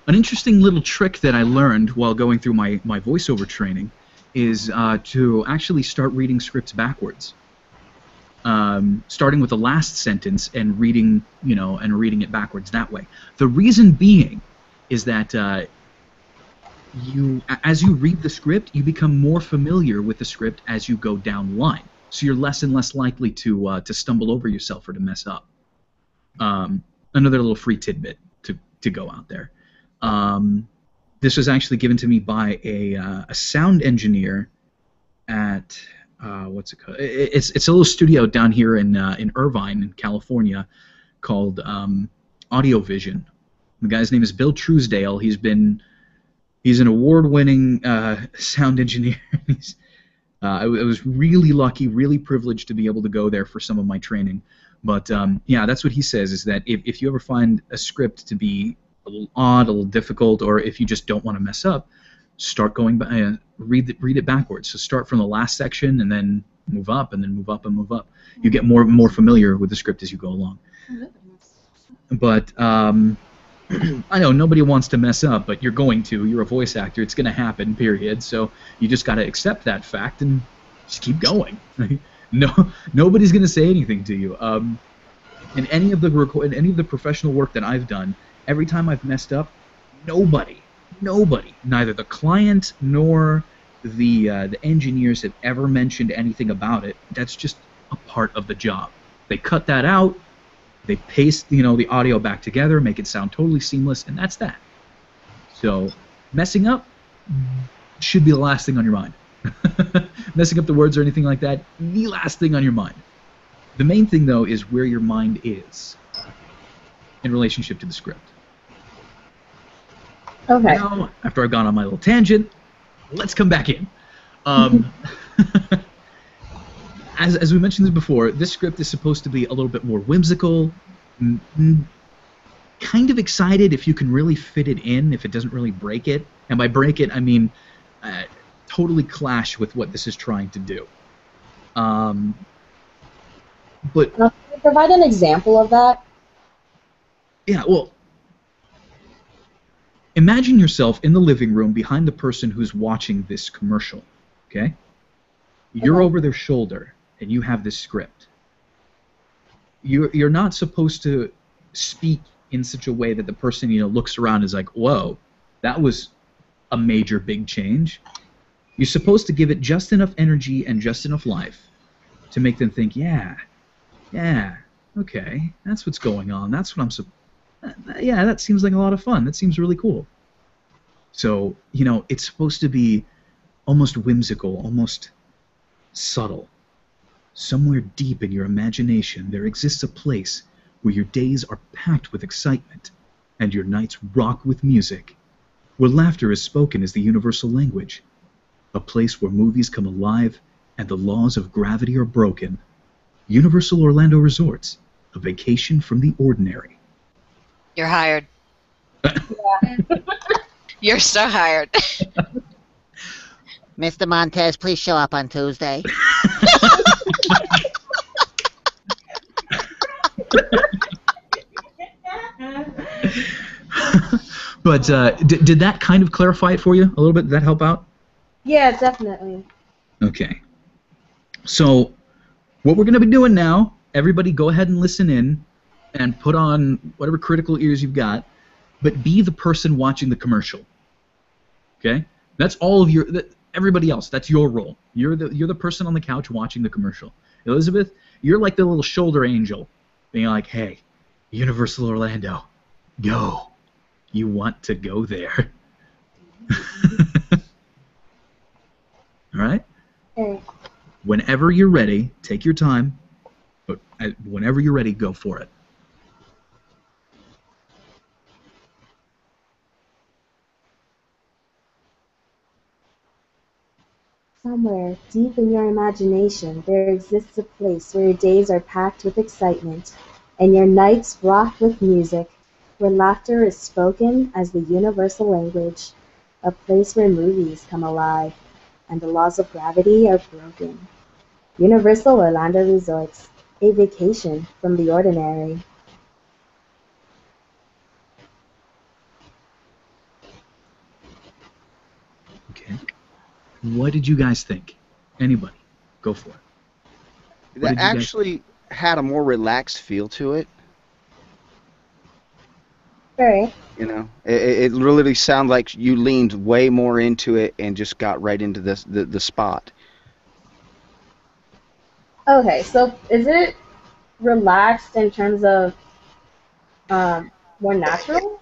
An interesting little trick that I learned while going through my voiceover training is to actually start reading scripts backwards. Starting with the last sentence and reading, reading it backwards that way. The reason being is that as you read the script, you become more familiar with the script as you go down the line. So you're less and less likely to stumble over yourself or to mess up. Another little free tidbit to go out there. This was actually given to me by a sound engineer at what's it called? It's a little studio down here in Irvine, in California, called Audio Vision. The guy's name is Bill Truesdale. He's an award-winning sound engineer. I was really lucky, really privileged to be able to go there for some of my training. But yeah, that's what he says, is that if you ever find a script to be a little odd, a little difficult, or if you just don't want to mess up, start going by, read it backwards. So start from the last section and then move up and then move up and move up. You get more familiar with the script as you go along. But I know nobody wants to mess up, but you're going to. You're a voice actor. It's going to happen, period. So you just got to accept that fact and just keep going. Nobody's going to say anything to you. In any of the professional work that I've done, every time I've messed up, nobody, neither the client nor the engineers have ever mentioned anything about it. That's just a part of the job. They cut that out. They paste, the audio back together, make it sound totally seamless, and that's that. So, messing up should be the last thing on your mind. Messing up the words or anything like that, the last thing on your mind. The main thing, though, is where your mind is in relationship to the script. Okay. Now, after I've gone on my little tangent, let's come back in. As we mentioned before, this script is supposed to be a little bit more whimsical, kind of excited if you can really fit it in, if it doesn't really break it. And by break it, I mean totally clash with what this is trying to do. But Can you provide an example of that? yeah, well, imagine yourself in the living room behind the person who's watching this commercial, okay? You're over their shoulder, and you have this script. You're not supposed to speak in such a way that the person looks around and is like, whoa, that was a major big change. You're supposed to give it just enough energy and just enough life to make them think, yeah, okay, that's what's going on. That's what yeah, that seems like a lot of fun. That seems really cool. So, it's supposed to be almost whimsical, almost subtle. Somewhere deep in your imagination, there exists a place where your days are packed with excitement and your nights rock with music, where laughter is spoken as the universal language, a place where movies come alive and the laws of gravity are broken. Universal Orlando Resorts, a vacation from the ordinary. You're hired. You're so hired. Mr. Montes, please show up on Tuesday. But did that kind of clarify it for you a little bit? Did that help out? Yeah, definitely. Okay. So what we're going to be doing now, everybody go ahead and listen in and put on whatever critical ears you've got, but be the person watching the commercial. Okay? That's all of your... Everybody else, that's your role. You're the person on the couch watching the commercial. Elizabeth, you're like the little shoulder angel, being like, hey, Universal Orlando, go. You want to go there. All right? Okay. Whenever you're ready, take your time, but whenever you're ready, go for it. Somewhere deep in your imagination, there exists a place where your days are packed with excitement, and your nights rock with music, where laughter is spoken as the universal language, a place where movies come alive, and the laws of gravity are broken. Universal Orlando Resorts, a vacation from the ordinary. Okay. What did you guys think? Anybody? Go for it. That actually had a more relaxed feel to it. Alright. You know, it literally sounded like you leaned way more into it and just got right into the spot. Okay, so is it relaxed in terms of more natural?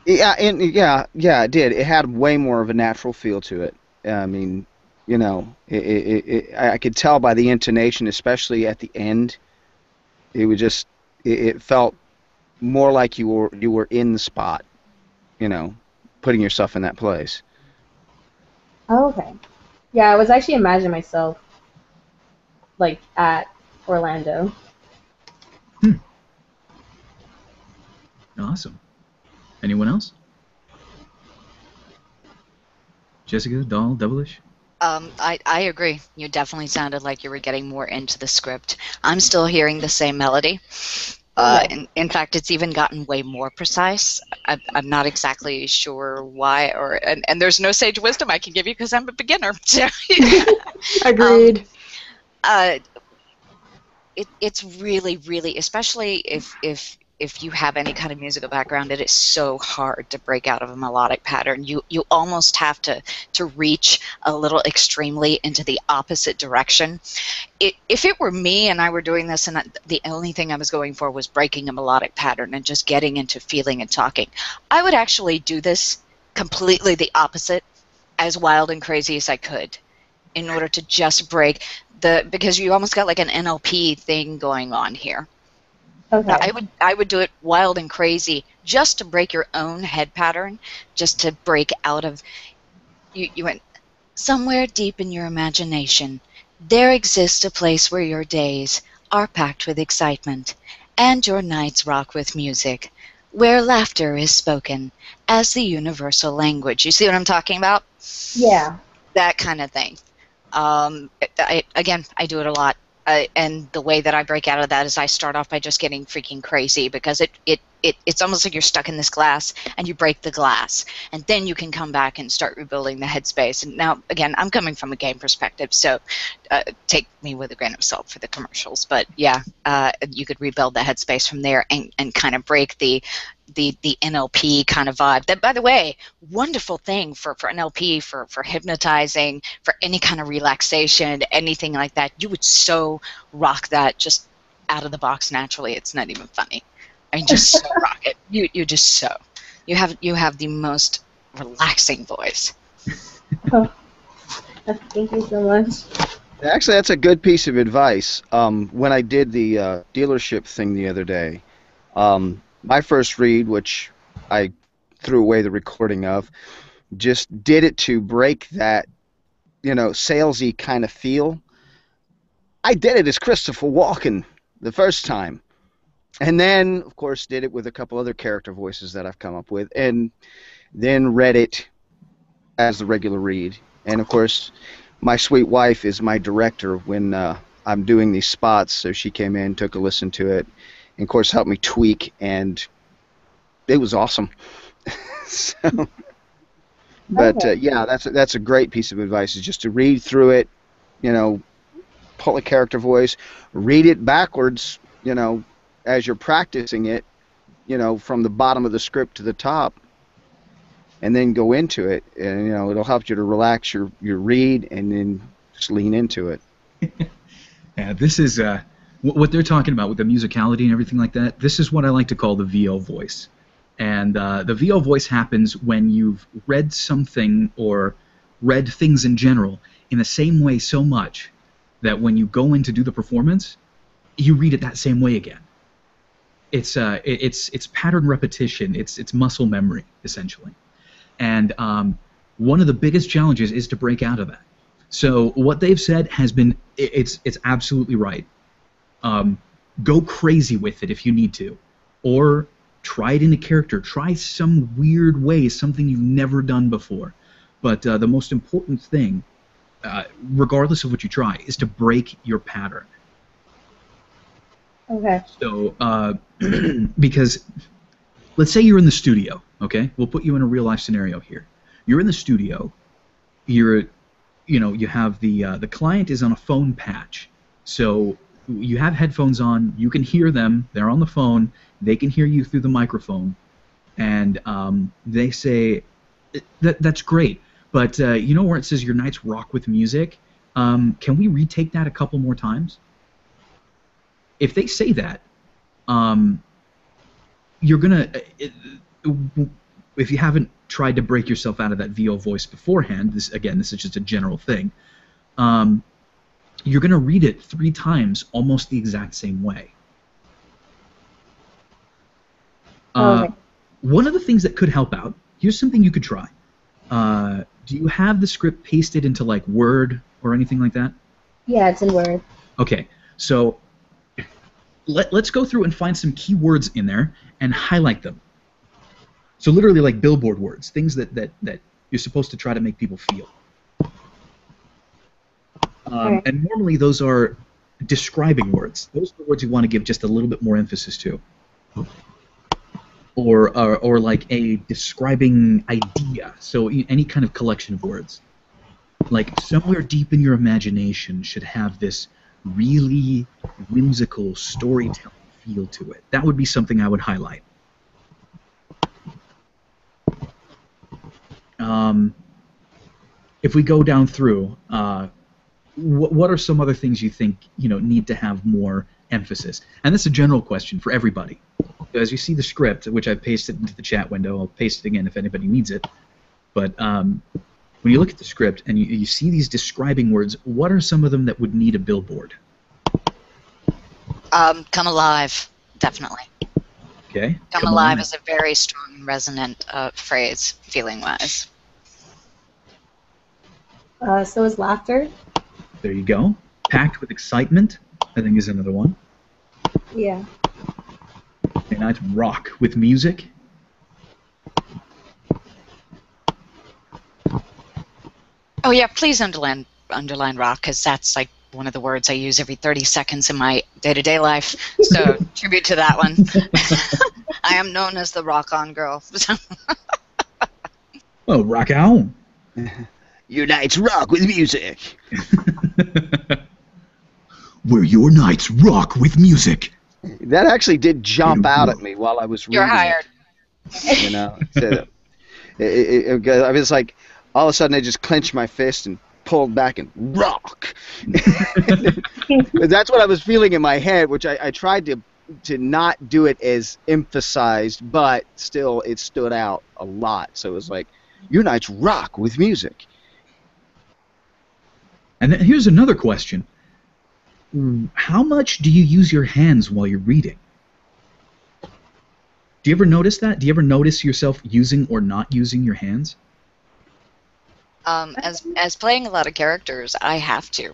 Yeah, it did. It had way more of a natural feel to it. I mean, you know, I could tell by the intonation, especially at the end. It was just, it felt more like you were in the spot, you know, putting yourself in that place. Oh, okay. Yeah, I was actually imagining myself like at Orlando. Awesome. Anyone else? Jessica, Doll, Devilish? I agree. You definitely sounded like you were getting more into the script. I'm still hearing the same melody. In fact, it's even gotten way more precise. I'm not exactly sure why, and there's no sage wisdom I can give you because I'm a beginner. So, Agreed. It's really, really, especially if you have any kind of musical background, it is so hard to break out of a melodic pattern. You almost have to reach a little extremely into the opposite direction. If it were me and I were doing this and the only thing I was going for was breaking a melodic pattern and just getting into feeling and talking, I would actually do this completely the opposite, as wild and crazy as I could, in order to just break because you almost got like an NLP thing going on here. Okay. I would do it wild and crazy just to break your own head pattern, just to break out of you went somewhere deep in your imagination. There exists a place where your days are packed with excitement and your nights rock with music, where laughter is spoken as the universal language. You see what I'm talking about? Yeah. That kind of thing. I do it a lot. And the way that I break out of that is I start off by just getting freaking crazy because it's almost like you're stuck in this glass and you break the glass and then you can come back and start rebuilding the headspace. And now, again, I'm coming from a game perspective, so take me with a grain of salt for the commercials. But yeah, you could rebuild the headspace from there and kind of break the NLP kind of vibe. That, by the way, wonderful thing for NLP, for hypnotizing, for any kind of relaxation, anything like that. You would so rock that just out of the box naturally. It's not even funny. I mean, just so rock it. You just so. You have the most relaxing voice. Oh, thank you so much. Actually, that's a good piece of advice. When I did the dealership thing the other day, my first read, which I threw away the recording of, just did it to break that, you know, salesy kind of feel. I did it as Christopher Walken the first time. And then, of course, did it with a couple other character voices that I've come up with, and then read it as the regular read. And, of course, my sweet wife is my director when I'm doing these spots, so she came in, took a listen to it, and, of course, helped me tweak, and it was awesome. So, but Okay. yeah, that's a great piece of advice. Is just to read through it, you know, pull a character voice, read it backwards, you know, as you're practicing it, you know, from the bottom of the script to the top, and then go into it, and you know, it'll help you to relax your read and then just lean into it. Yeah, this is what they're talking about with the musicality and everything like that. This is what I like to call the VO voice. And the VO voice happens when you've read something or read things in general in the same way so much that when you go in to do the performance, you read it that same way again. It's pattern repetition. It's muscle memory, essentially. And one of the biggest challenges is to break out of that. So what they've said has been, it's absolutely right. Go crazy with it if you need to, or try it in a character. Try some weird way, something you've never done before. But the most important thing, regardless of what you try, is to break your pattern. Okay. So, because let's say you're in the studio, okay? We'll put you in a real life scenario here. You're in the studio. You have the client is on a phone patch, so you have headphones on. You can hear them. They're on the phone. They can hear you through the microphone, and they say that's great. But you know where it says your nights rock with music? Can we retake that a couple more times? If they say that, you're gonna. If you haven't tried to break yourself out of that VO voice beforehand, this is just a general thing. You're gonna read it 3 times, almost the exact same way. Okay. One of the things that could help out. Here's something you could try. Do you have the script pasted into like Word or anything like that? Yeah, it's in Word. Okay, so let's go through and find some keywords in there and highlight them. So literally like billboard words, things that you're supposed to try to make people feel. Okay. And normally those are describing words. Those are the words you want to give just a little bit more emphasis to. Or like a describing idea. So any kind of collection of words. Like somewhere deep in your imagination should have this really whimsical storytelling feel to it. That would be something I would highlight. If we go down through, what are some other things you think need to have more emphasis? And that's a general question for everybody. As you see the script, which I've pasted into the chat window, I'll paste it again if anybody needs it. But when you look at the script and you see these describing words, what are some of them that would need a billboard? Come alive, definitely. Okay. Come alive is a very strong and resonant phrase, feeling-wise. So is laughter. There you go. Packed with excitement, I think, is another one. Yeah. And I'd rock with music. Oh yeah, please underline rock, because that's like one of the words I use every 30 seconds in my day-to-day life. So tribute to that one. I am known as the rock on girl. Oh, rock on. Your nights rock with music. Where your nights rock with music. That actually did jump out at me while I was reading. You're hired. It, you know, I was like, all of a sudden I just clenched my fist and pulled back and rock. That's what I was feeling in my head, which I tried to not do it as emphasized, but still it stood out a lot. So it was like, your nights rock with music. And then here's another question. How much do you use your hands while you're reading? Do you ever notice that? Do you ever notice yourself using or not using your hands? As playing a lot of characters, I have to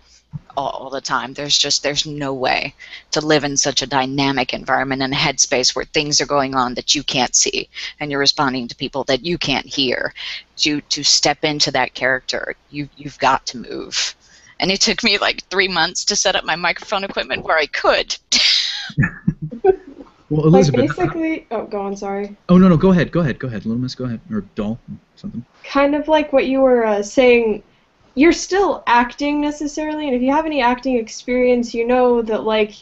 all the time. There's no way to live in such a dynamic environment and a headspace where things are going on that you can't see and you're responding to people that you can't hear. To step into that character, you've got to move. And it took me like 3 months to set up my microphone equipment where I could. Well, Like Elizabeth. basically, oh, go on, sorry. Oh no, go ahead, Little Miss, go ahead, or doll, something. Kind of like what you were saying, you're still acting necessarily, and if you have any acting experience, you know that like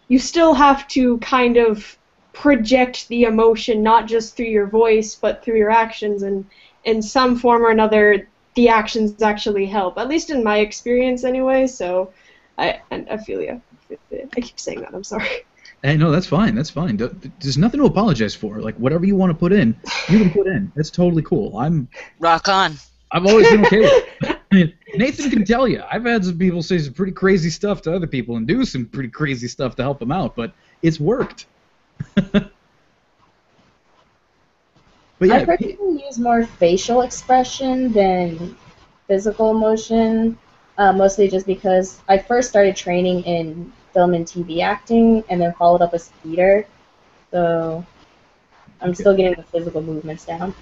you still have to kind of project the emotion not just through your voice but through your actions, and in some form or another the actions actually help, at least in my experience anyway. So I feel you. I keep saying that, I'm sorry. Hey, no, that's fine. That's fine. There's nothing to apologize for. Like whatever you want to put in, you can put in. That's totally cool. Rock on. I've always been okay with it. I mean, Nathan can tell you. I've had some people say some pretty crazy stuff to other people and do some pretty crazy stuff to help them out, but it's worked. But yeah, I personally use more facial expression than physical emotion, mostly just because I first started training in film and TV acting and then followed up as theater, so I'm still getting the physical movements down.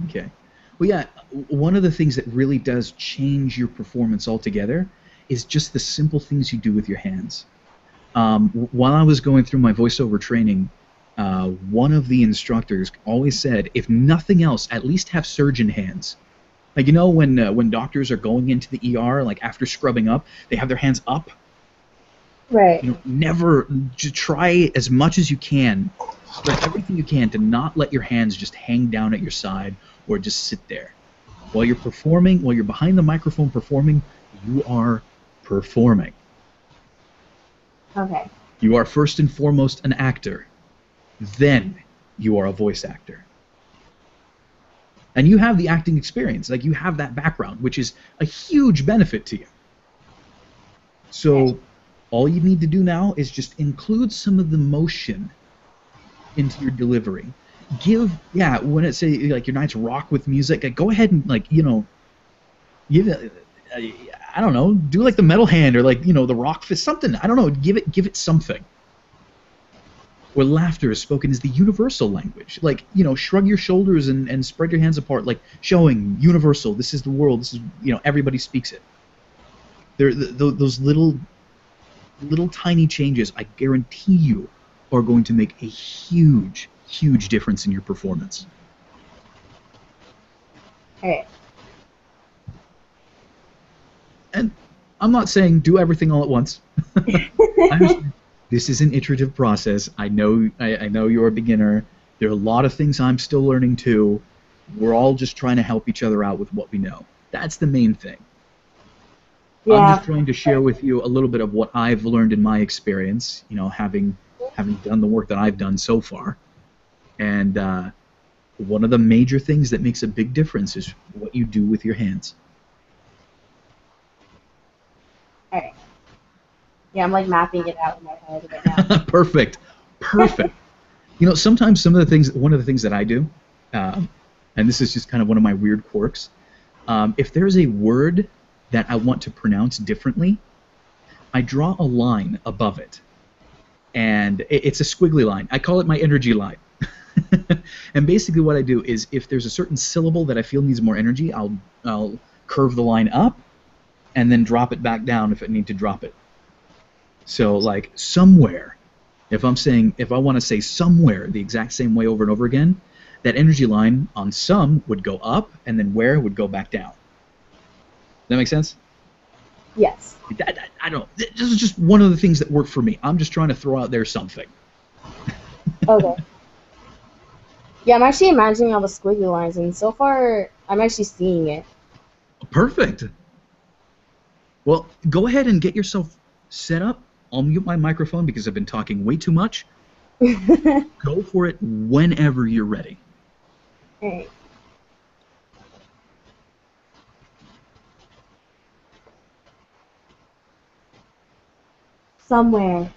Okay. Well, yeah, one of the things that really does change your performance altogether is just the simple things you do with your hands. While I was going through my voiceover training, one of the instructors always said, if nothing else, at least have surgeon hands. Like, you know, when doctors are going into the ER, like after scrubbing up, they have their hands up. Right. You know, never, just try as much as you can, spread everything you can to not let your hands just hang down at your side or just sit there. While you're performing, while you're behind the microphone performing, you are performing. Okay. You are first and foremost an actor. Then you are a voice actor. And you have the acting experience, like you have that background, which is a huge benefit to you. So all you need to do now is just include some of the motion into your delivery. When it say like your nights rock with music, like, go ahead and like, you know, give it, I don't know, do like the metal hand or like, you know, the rock fist, something. I don't know, give it something. Where laughter is spoken is the universal language. Like, you know, shrug your shoulders and spread your hands apart, like showing universal. This is the world. This is, you know, everybody speaks it. Those little tiny changes, I guarantee you, are going to make a huge difference in your performance. Okay. And I'm not saying do everything all at once. This is an iterative process. I know you're a beginner. There are a lot of things I'm still learning too. We're all just trying to help each other out with what we know. That's the main thing. Yeah. I'm just trying to share with you a little bit of what I've learned in my experience, you know, having done the work that I've done so far. And one of the major things that makes a big difference is what you do with your hands. All right. Yeah, I'm like mapping it out in my head right now. Perfect. You know, sometimes one of the things that I do, and this is just kind of one of my weird quirks, if there's a word that I want to pronounce differently, I draw a line above it. And it's a squiggly line. I call it my energy line. And basically what I do is if there's a certain syllable that I feel needs more energy, I'll curve the line up and then drop it back down if I need to drop it. So like somewhere, if I want to say somewhere the exact same way over and over again, that energy line on some would go up and then where would go back down. Does that make sense? Yes. I don't. This is just one of the things that work for me. I'm just trying to throw out there something. Okay. Yeah, I'm actually imagining all the squiggly lines, and so far, I'm actually seeing it. Perfect. Well, go ahead and get yourself set up. I'll mute my microphone because I've been talking way too much. Go for it whenever you're ready. Alright. Somewhere,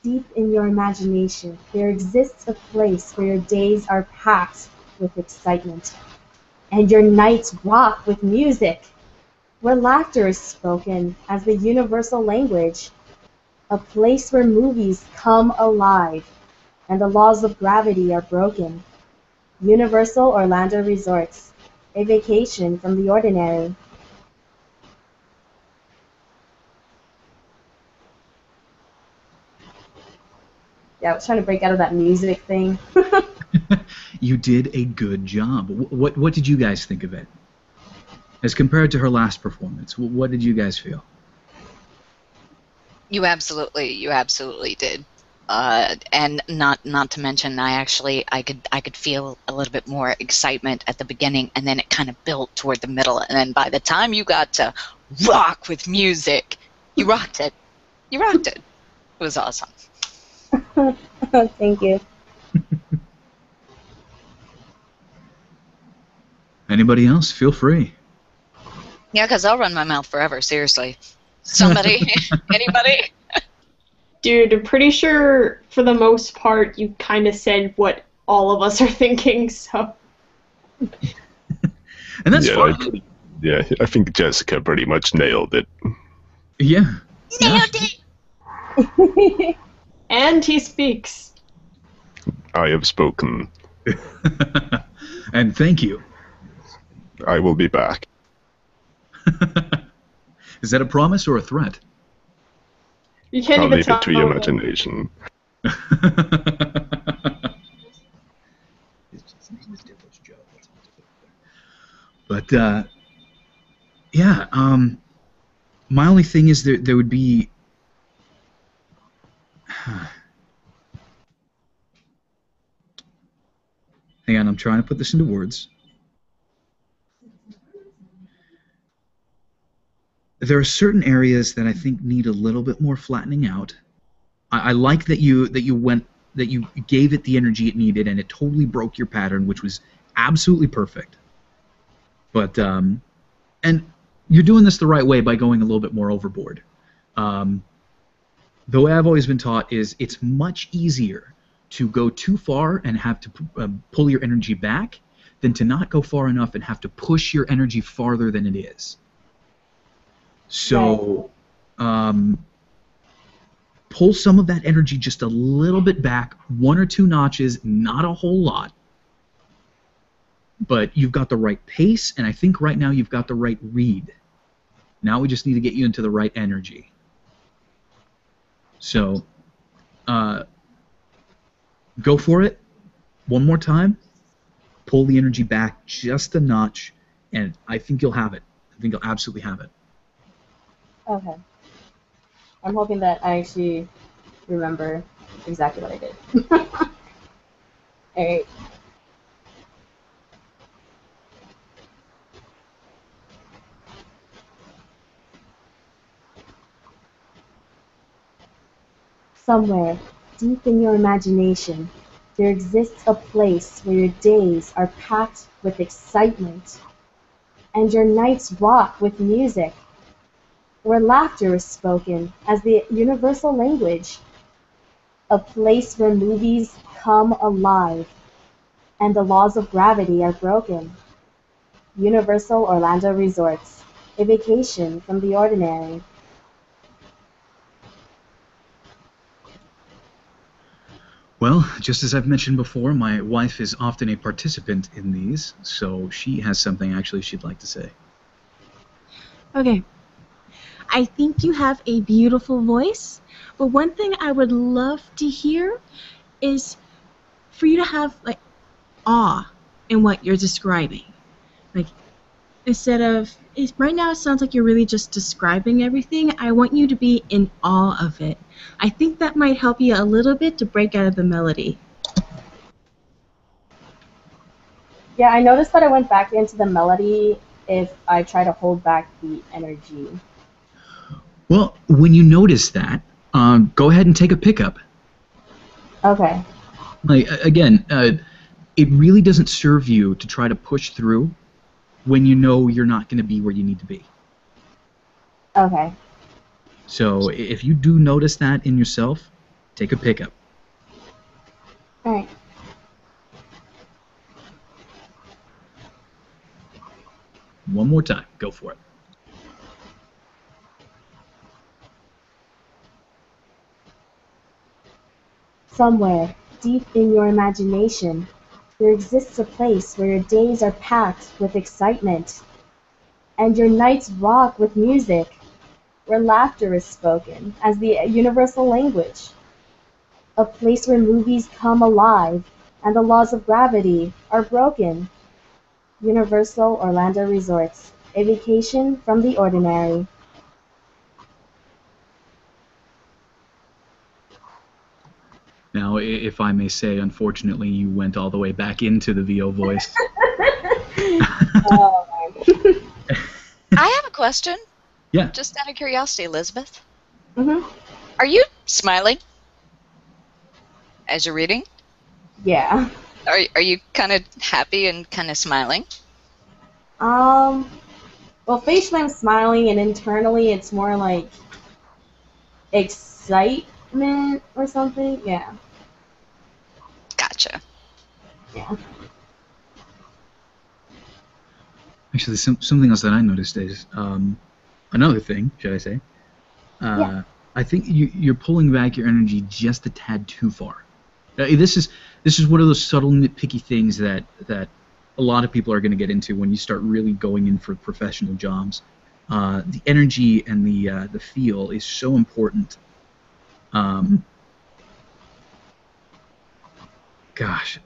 deep in your imagination, there exists a place where your days are packed with excitement, and your nights rock with music, where laughter is spoken as the universal language, a place where movies come alive and the laws of gravity are broken. Universal Orlando Resorts, a vacation from the ordinary. Yeah, I was trying to break out of that music thing. You did a good job. What did you guys think of it? As compared to her last performance, what did you guys feel? You absolutely did. And not to mention, I could feel a little bit more excitement at the beginning, and then it kind of built toward the middle, and then by the time you got to rock with music, you rocked it. You rocked it. It was awesome. Thank you. Anybody else? Feel free. Yeah, because I'll run my mouth forever. Seriously. Somebody? Anybody? Dude, I'm pretty sure for the most part you kind of said what all of us are thinking, so. And that's fine. I think Jessica pretty much nailed it. Yeah. Nailed it! And he speaks. I have spoken. And thank you. I will be back. Is that a promise or a threat? You can't I'll even leave tell it to your imagination. But yeah, my only thing is there would be hang on, I'm trying to put this into words. There are certain areas that I think need a little bit more flattening out. I like that you gave it the energy it needed, and it totally broke your pattern, which was absolutely perfect. But and you're doing this the right way by going a little bit more overboard. The way I've always been taught is it's much easier to go too far and have to pull your energy back than to not go far enough and have to push your energy farther than it is. So pull some of that energy just a little bit back, 1 or 2 notches, not a whole lot. But you've got the right pace, and I think right now you've got the right read. Now we just need to get you into the right energy. So go for it. One more time. Pull the energy back just a notch, and I think you'll have it. I think you'll absolutely have it. Okay. I'm hoping that I actually remember exactly what I did. Alright. Somewhere, deep in your imagination, there exists a place where your days are packed with excitement, and your nights rock with music, where laughter is spoken as the universal language, a place where movies come alive and the laws of gravity are broken. Universal Orlando Resorts, a vacation from the ordinary. Well, just as I've mentioned before, my wife is often a participant in these, so she has something actually she'd like to say. Okay. I think you have a beautiful voice, but one thing I would love to hear is for you to have like awe in what you're describing. Like instead of right now it sounds like you're really just describing everything. I want you to be in awe of it. I think that might help you a little bit to break out of the melody. Yeah, I noticed that I went back into the melody if I try to hold back the energy. Well, when you notice that, go ahead and take a pickup. Okay. Like again, it really doesn't serve you to try to push through when you know you're not going to be where you need to be. Okay. So if you do notice that in yourself, take a pickup. All right. One more time. Go for it. Somewhere, deep in your imagination, there exists a place where your days are packed with excitement, and your nights rock with music, where laughter is spoken as the universal language, a place where movies come alive and the laws of gravity are broken. Universal Orlando Resorts, a vacation from the ordinary. Now, if I may say, unfortunately, you went all the way back into the VO voice. Oh, I have a question. Yeah. Just out of curiosity, Elizabeth. hmm Are you smiling as you're reading? Yeah. Are you kind of happy and kind of smiling? Well, facially I'm smiling, and internally it's more like excitement or something. Yeah. Gotcha. Yeah. Actually, something else that I noticed is another thing, should I say? Yeah. I think you're pulling back your energy just a tad too far. This is one of those subtle nitpicky things that a lot of people are going to get into when you start really going in for professional jobs. The energy and the feel is so important. Gosh,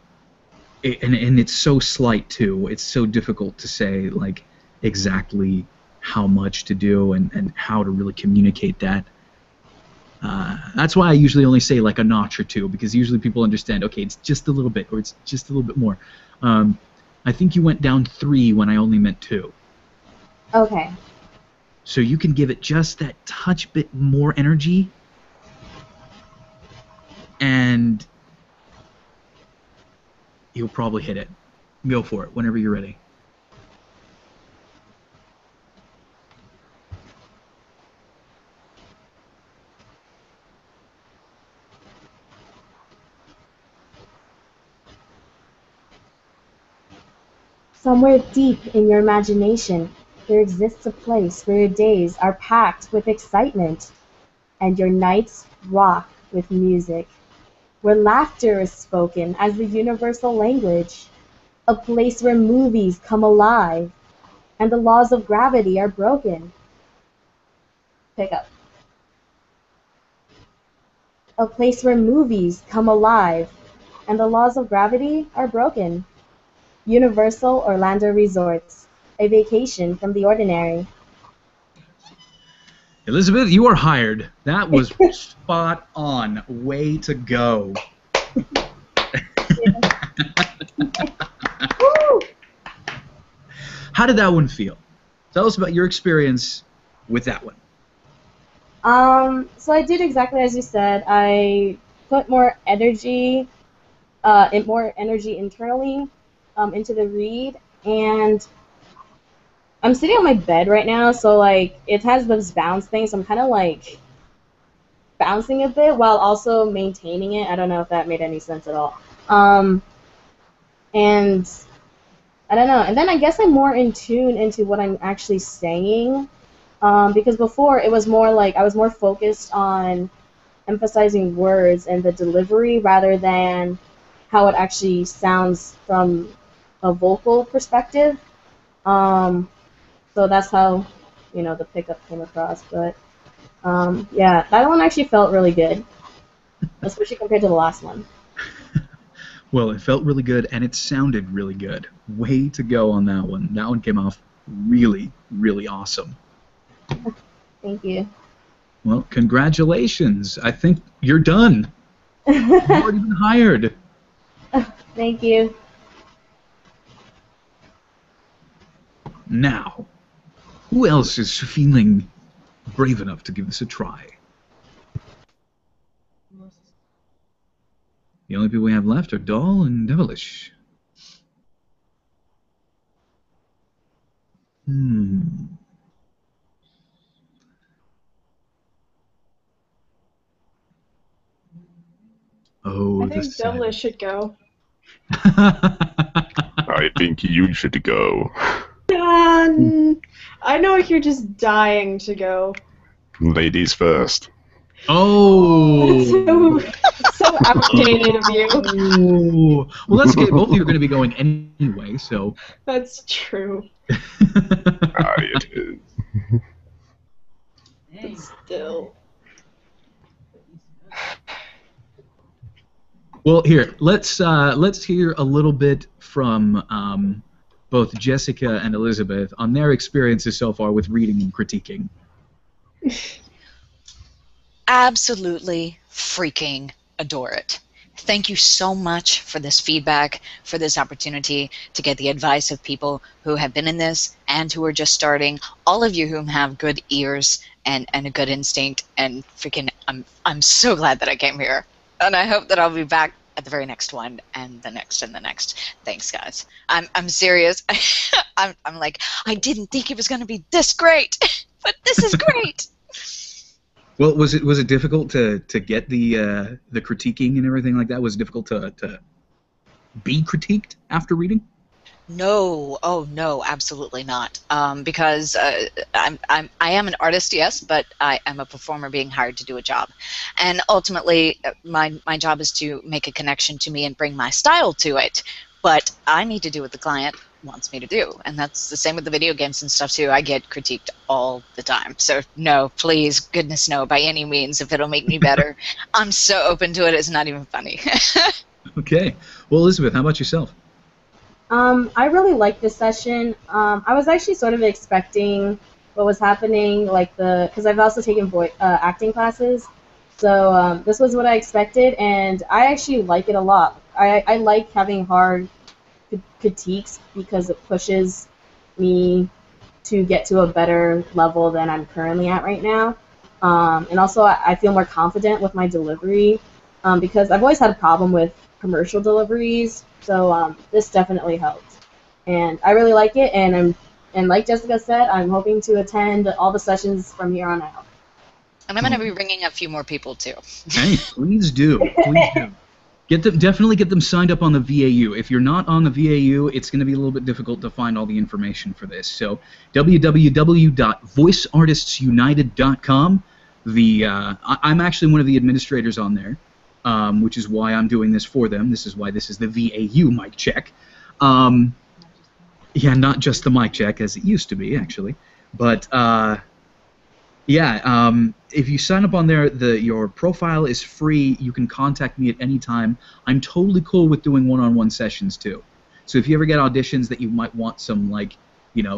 and it's so slight too. It's so difficult to say like exactly how much to do and how to really communicate that. That's why I usually only say like a notch or two, because usually people understand, okay, it's just a little bit, or it's just a little bit more. I think you went down 3 when I only meant 2. Okay. So you can give it just that touch bit more energy, and you'll probably hit it. Go for it whenever you're ready. Somewhere deep in your imagination, there exists a place where your days are packed with excitement and your nights rock with music, where laughter is spoken as the universal language, a place where movies come alive and the laws of gravity are broken. Pick up. A place where movies come alive and the laws of gravity are broken. Universal Orlando Resorts, a vacation from the ordinary. Elizabeth, you are hired. That was spot on. Way to go. How did that one feel? Tell us about your experience with that one. So I did exactly as you said. I put more energy, internally into the read, and I'm sitting on my bed right now, so like it has those bounce things. So I'm kind of like bouncing a bit while also maintaining it. I don't know if that made any sense at all. And I don't know. And then I guess I'm more in tune into what I'm actually saying. Because before it was more like I was more focused on emphasizing words and the delivery rather than how it actually sounds from a vocal perspective. So that's how, the pickup came across. But yeah, that one actually felt really good, especially compared to the last one. Well, it felt really good, and it sounded really good. Way to go on that one. That one came off really, really awesome. Thank you. Well, congratulations. I think you're done. You've already been hired. Thank you. Now, who else is feeling brave enough to give this a try? The only people we have left are Doll and Devilish. Oh, I think Devilish should go. I think you should go. I know you're just dying to go. Ladies first. Oh! So outdated of you. Oh. Well, that's okay. Both of you are going to be going anyway, so. That's true. It is. But still. Well, here, let's hear a little bit from both Jessica and Elizabeth on their experiences so far with reading and critiquing. Absolutely freaking adore it. Thank you so much for this feedback, for this opportunity to get the advice of people who have been in this and who are just starting, all of you who have good ears and a good instinct, and freaking I'm so glad that I came here. And I hope that I'll be back at the very next one and the next and the next. Thanks, guys. I'm serious. I'm like, I didn't think it was going to be this great, but this is great. Well, was it difficult to get the critiquing and everything like that? Was it difficult to be critiqued after reading? No, oh no, absolutely not. Because I am an artist, yes, but I am a performer being hired to do a job, and ultimately my job is to make a connection to me and bring my style to it. But I need to do what the client wants me to do, and that's the same with the video games and stuff too. I get critiqued all the time, so no, please, goodness no, by any means, if it'll make me better. I'm so open to it, it's not even funny. Okay, well, Elizabeth, how about yourself? I really liked this session. I was actually sort of expecting what was happening, like because I've also taken acting classes, so this was what I expected, and I actually like it a lot. I like having hard critiques because it pushes me to get to a better level than I'm currently at right now, and also I feel more confident with my delivery because I've always had a problem with commercial deliveries. So this definitely helped, and I really like it. And like Jessica said, I'm hoping to attend all the sessions from here on out. And I'm going to be ringing a few more people too. Hey, please do. Please do. Definitely get them signed up on the VAU. If you're not on the VAU, it's going to be a little bit difficult to find all the information for this. So www.voiceartistsunited.com. I'm actually one of the administrators on there. Which is why I'm doing this for them. This is why this is the VAU Mic Check. Yeah, not just the mic check as it used to be, actually. But, if you sign up on there, your profile is free. You can contact me at any time. I'm totally cool with doing one-on-one sessions, too. So if you ever get auditions that you might want some,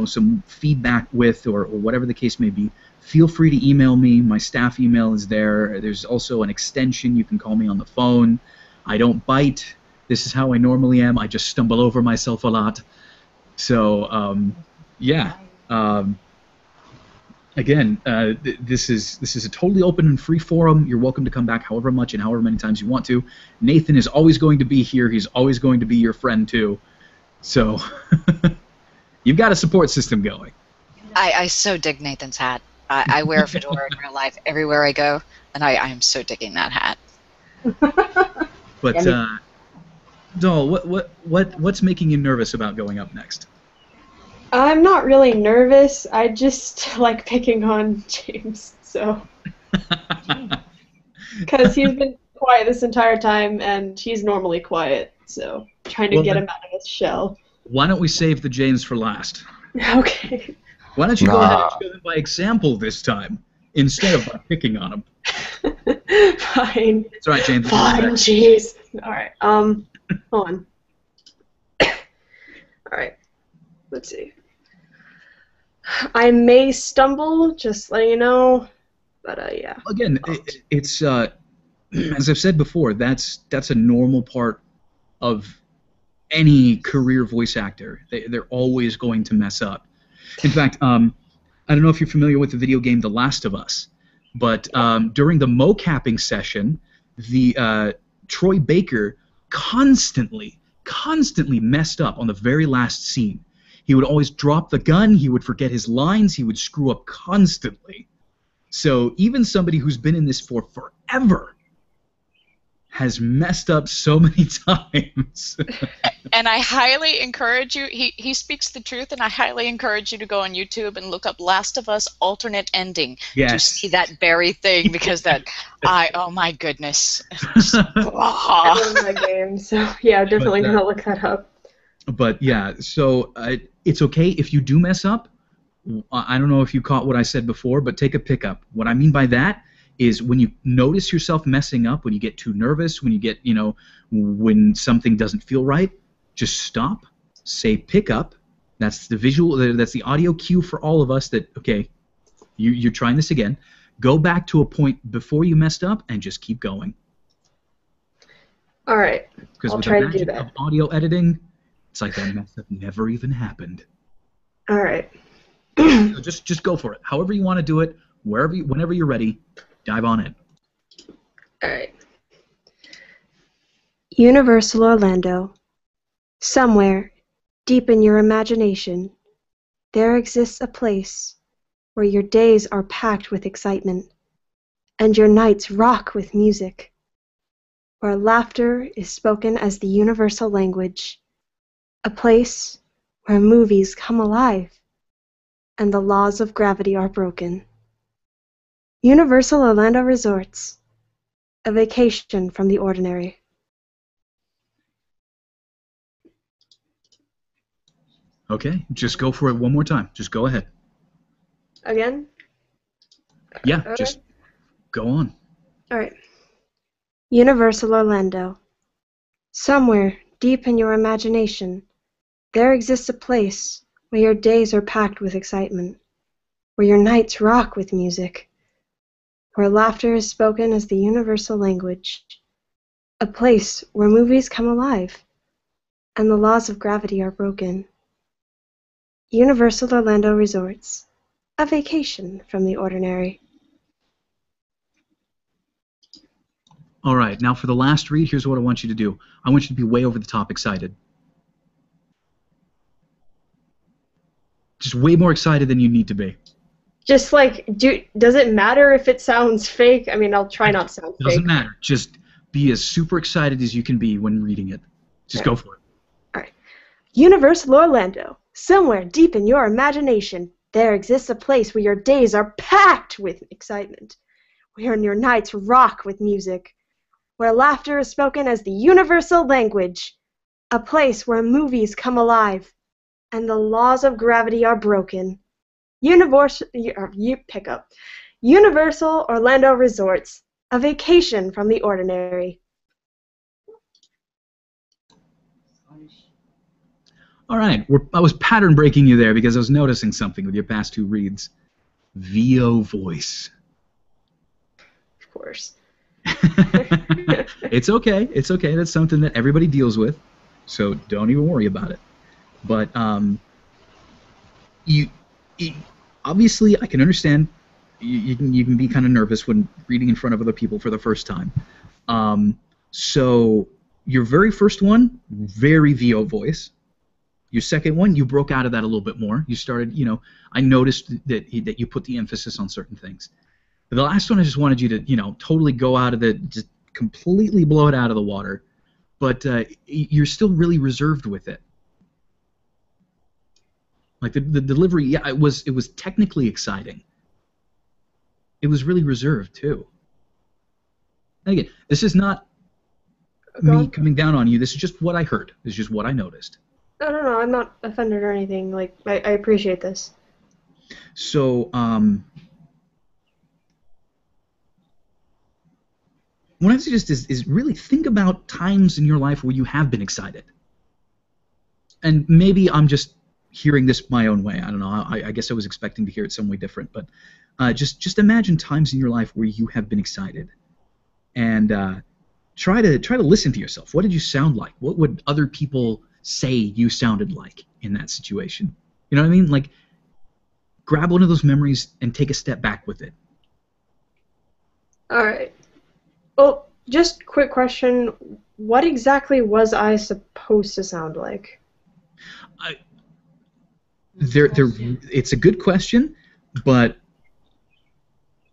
some feedback with or whatever the case may be, feel free to email me. My staff email is there. There's also an extension. You can call me on the phone. I don't bite. This is how I normally am. I just stumble over myself a lot. So, again, this is a totally open and free forum. You're welcome to come back however much and however many times you want to. Nathan is always going to be here. He's always going to be your friend, too. So, you've got a support system going. I so dig Nathan's hat. I wear a fedora in real life everywhere I go, and I am so digging that hat. But Doll, what's making you nervous about going up next? I'm not really nervous. I just like picking on James, so because he's been quiet this entire time, and he's normally quiet, so trying to get him out of his shell. Why don't we save the James for last? Okay. Why don't you go ahead and show them by example this time, instead of by picking on him? Fine. It's all right, James. Fine, jeez. All right. Hold on. All right. Let's see. I may stumble, just letting you know, but yeah. Again, it's as I've said before, that's a normal part of any career voice actor. They're always going to mess up. In fact, I don't know if you're familiar with the video game The Last of Us, but during the mocapping session, the Troy Baker constantly messed up on the very last scene. He would always drop the gun, he would forget his lines, he would screw up constantly. So even somebody who's been in this for forever has messed up so many times. And I highly encourage you, he speaks the truth, and I highly encourage you to go on YouTube and look up Last of Us alternate ending to see that very thing, because oh my goodness. I love that game, so yeah, definitely gonna look that up. But yeah, so it's okay if you do mess up. I don't know if you caught what I said before, but take a pickup. What I mean by that is when you notice yourself messing up, when you get too nervous, when you get, when something doesn't feel right, just stop, say pick up. That's the visual, that's the audio cue for all of us that, okay, you're trying this again. Go back to a point before you messed up and just keep going. All right. Because I'll with try the to do magic that. of audio editing, it's like that mess up never even happened. All right. So just go for it. However you want to do it, whenever you're ready, dive on in. All right. Universal Orlando. Somewhere, deep in your imagination, there exists a place where your days are packed with excitement and your nights rock with music, where laughter is spoken as the universal language, a place where movies come alive and the laws of gravity are broken. Universal Orlando Resorts, a vacation from the ordinary. Okay, just go for it one more time. Just go ahead. Again? Yeah, Okay. just go on. All right. Universal Orlando. Somewhere deep in your imagination, there exists a place where your days are packed with excitement, where your nights rock with music, where laughter is spoken as the universal language, a place where movies come alive and the laws of gravity are broken. Universal Orlando Resorts, a vacation from the ordinary. All right, now for the last read, here's what I want you to do. I want you to be way over the top excited. Just way more excited than you need to be. Just like, does it matter if it sounds fake? I mean, I'll try not to sound fake. Doesn't matter. Just be as super excited as you can be when reading it. Just go for it. All right. Universal Orlando. Somewhere deep in your imagination, there exists a place where your days are packed with excitement, where your nights rock with music, where laughter is spoken as the universal language, a place where movies come alive and the laws of gravity are broken. Universal Orlando Resorts, a vacation from the ordinary. All right, I was pattern breaking you there because I was noticing something with your past two reads. VO voice. Of course. It's okay. It's okay. That's something that everybody deals with, so don't even worry about it. But obviously, I can understand. You can be kind of nervous when reading in front of other people for the first time. So your very first one, very VO voice. Your second one, you broke out of that a little bit more. You started, I noticed that you put the emphasis on certain things. But the last one, I just wanted you to, totally go out of just completely blow it out of the water. But you're still really reserved with it. Like the delivery, yeah, it was technically exciting. It was really reserved too. And again, this is not me coming down on you. This is just what I heard. This is just what I noticed. No, I'm not offended or anything. Like, I appreciate this. So, what I suggest is really think about times in your life where you have been excited. And maybe I'm just hearing this my own way. I don't know. I guess I was expecting to hear it some way different. But just imagine times in your life where you have been excited. And try to listen to yourself. What did you sound like? What would other people say you sounded like in that situation? You know what I mean? Like, grab one of those memories and take a step back with it. All right. Well, just quick question. What exactly was I supposed to sound like? It's a good question, but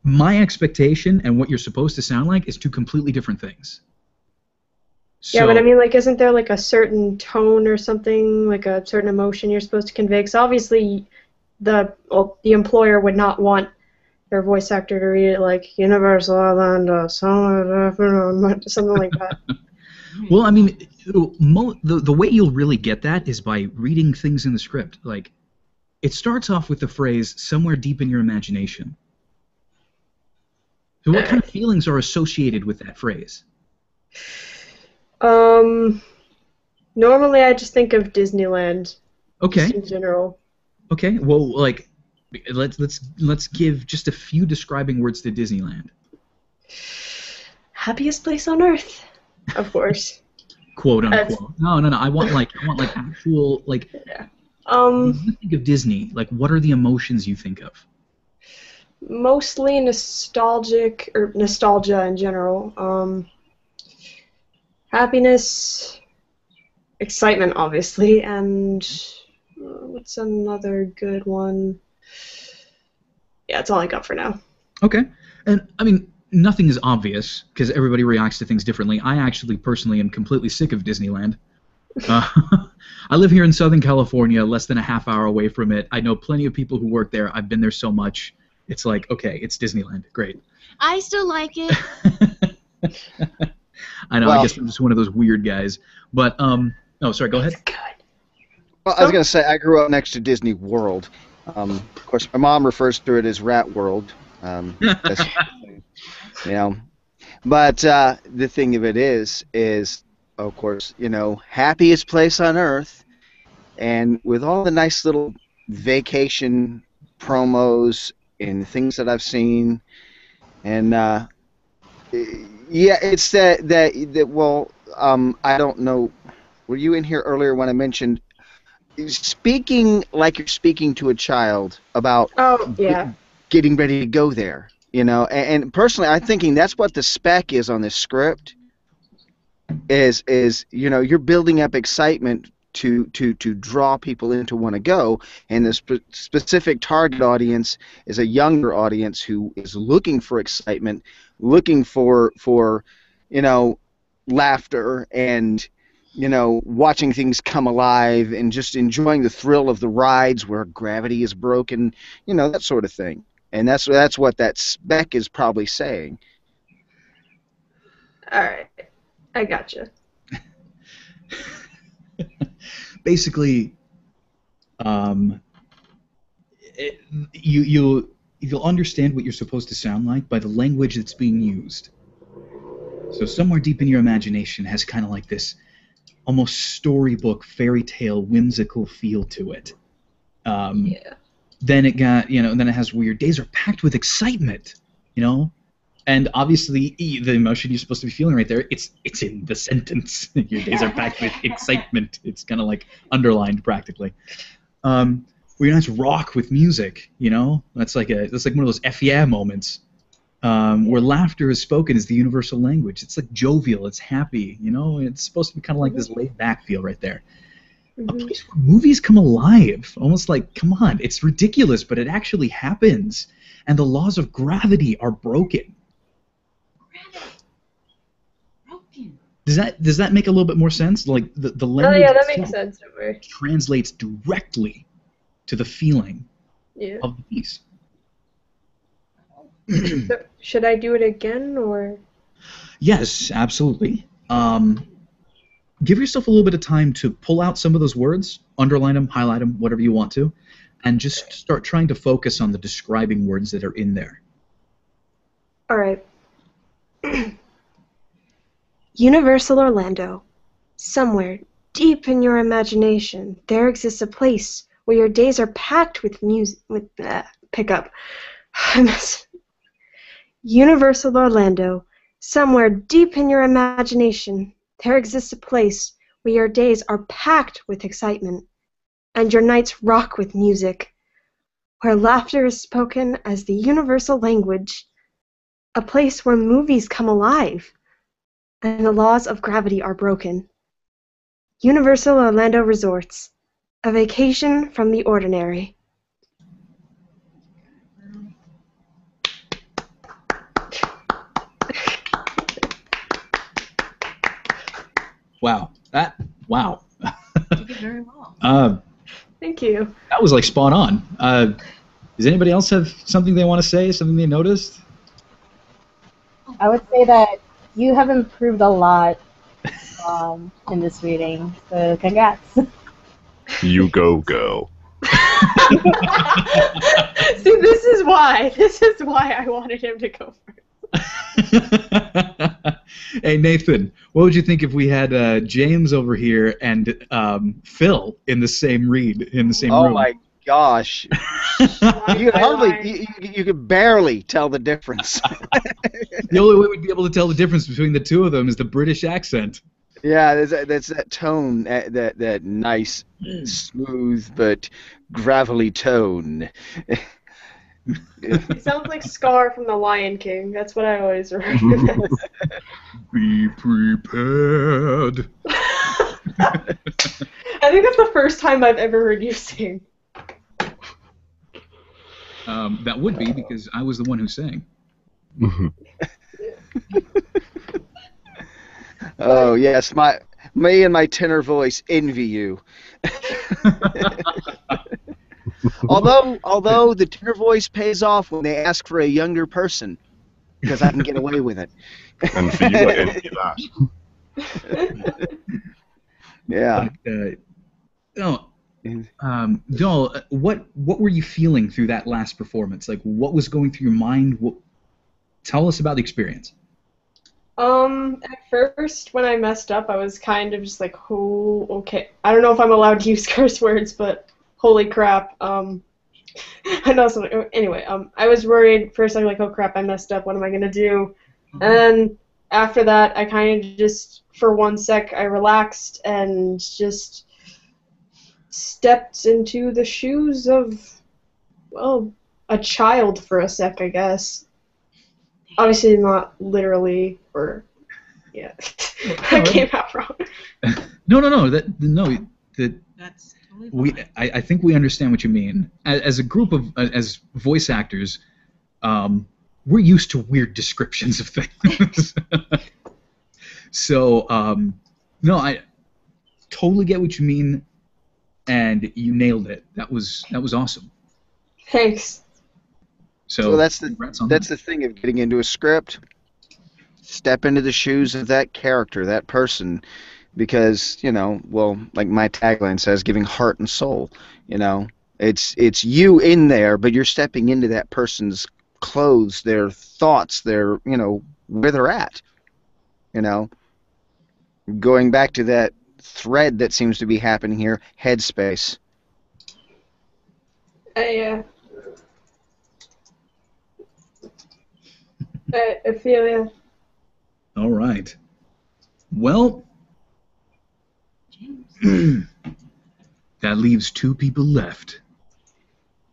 my expectation and what you're supposed to sound like is two completely different things. So, yeah, but I mean, like, isn't there like a certain tone or something, like a certain emotion you're supposed to convey? Because obviously, the employer would not want their voice actor to read it like Universal Orlando, something like that. Well, I mean, the way you'll really get that is by reading things in the script. Like, it starts off with the phrase "somewhere deep in your imagination." So what kind of feelings are associated with that phrase? Normally I just think of Disneyland. Okay. Just in general. Okay. Well, like, let's give just a few describing words to Disneyland. Happiest place on earth, of course. Quote unquote. No. I want actual like. Yeah. When you think of Disney, like, what are the emotions you think of? Mostly nostalgia in general. Happiness, excitement, obviously, and what's another good one? Yeah, that's all I got for now. Okay. And, I mean, nothing is obvious, because everybody reacts to things differently. I actually, personally, am completely sick of Disneyland. I live here in Southern California, less than a half hour away from it. I know plenty of people who work there. I've been there so much. It's like, okay, it's Disneyland. Great. I still like it. I know, well, I guess I'm just one of those weird guys. But, oh, sorry, go ahead. Well, I was going to say, I grew up next to Disney World. Of course, my mom refers to it as Rat World. You know. But the thing of it is, of course, you know, happiest place on earth. And with all the nice little vacation promos and things that I've seen, and yeah, it's that well, I don't know. Were you in here earlier when I mentioned speaking like you're speaking to a child about getting ready to go there? You know, and personally, I'm thinking that's what the spec is on this script. Is you know, you're building up excitement to draw people in to want to go, and the specific target audience is a younger audience who is looking for excitement, looking for you know, laughter, and you know, watching things come alive, and just enjoying the thrill of the rides where gravity is broken, you know, that sort of thing. And that's what that spec is probably saying. All right, I gotcha. Basically, you'll understand what you're supposed to sound like by the language that's being used. So somewhere deep in your imagination has kind of like this almost storybook, fairy tale, whimsical feel to it. Yeah. Then it got, you know, then it has where your days are packed with excitement, you know. And obviously, the emotion you're supposed to be feeling right there, it's in the sentence. Your days are packed with excitement. It's kind of like underlined practically. Where your nights rock with music, you know. That's like one of those yeah moments. Where laughter is spoken is the universal language. It's like jovial. It's happy, you know. It's supposed to be kind of like this laid back feel right there. A place where movies come alive, almost like, come on, it's ridiculous, but it actually happens, and the laws of gravity are broken. Does that make a little bit more sense? Like the language that makes sense. Translates directly to the feeling of the piece. So, should I do it again, or? Yes, absolutely. Give yourself a little bit of time to pull out some of those words, underline them, highlight them, whatever you want to, and just start trying to focus on the describing words that are in there. All right. Universal Orlando. Somewhere deep in your imagination, there exists a place where your days are packed with music. Pickup. Universal Orlando. Somewhere deep in your imagination, there exists a place where your days are packed with excitement, and your nights rock with music, where laughter is spoken as the universal language, a place where movies come alive, and the laws of gravity are broken. Universal Orlando Resorts, a vacation from the ordinary. Wow. Wow. You did very well. Thank you. That was like spot on. Does anybody else have something they want to say, something they noticed? I would say that you have improved a lot in this reading, so congrats. You go, girl. See, this is why I wanted him to go first. Hey Nathan, what would you think if we had James over here and Phil in the same room? Oh my gosh! You could hardly, you could barely tell the difference. The only way we'd be able to tell the difference between the two of them is the British accent. Yeah, that's that tone, that nice, smooth but gravelly tone. It sounds like Scar from The Lion King. That's what I always remember. Be prepared. I think that's the first time I've ever heard you sing. That would be because I was the one who sang. Oh yes, me and my tenor voice envy you. Although the tenor voice pays off when they ask for a younger person, because I can get away with it. And for you, I envy that. Yeah. Joel, what were you feeling through that last performance? Like, what was going through your mind? Tell us about the experience. At first, when I messed up, I was kind of just like, oh, okay. I don't know if I'm allowed to use curse words, but holy crap. I know something. Anyway, I was worried first. I'm like, oh crap, I messed up. What am I gonna do? And then after that, I kind of just, for 1 sec, I relaxed and just stepped into the shoes of, well, a child for a sec, I guess. Obviously not literally, or, yeah. That came out wrong. No. That's totally fine. I think we understand what you mean. As a group of, as voice actors, we're used to weird descriptions of things. So, no, I totally get what you mean, and you nailed it. That was awesome. Thanks. So that's the thing of getting into a script. Step into the shoes of that character, that person, because, you know, well, like my tagline says, giving heart and soul. You know, it's you in there, but you're stepping into that person's clothes, their thoughts, their, you know, where they're at. You know, going back to that thread that seems to be happening here, headspace. I feel you. All right. Well, that leaves two people left,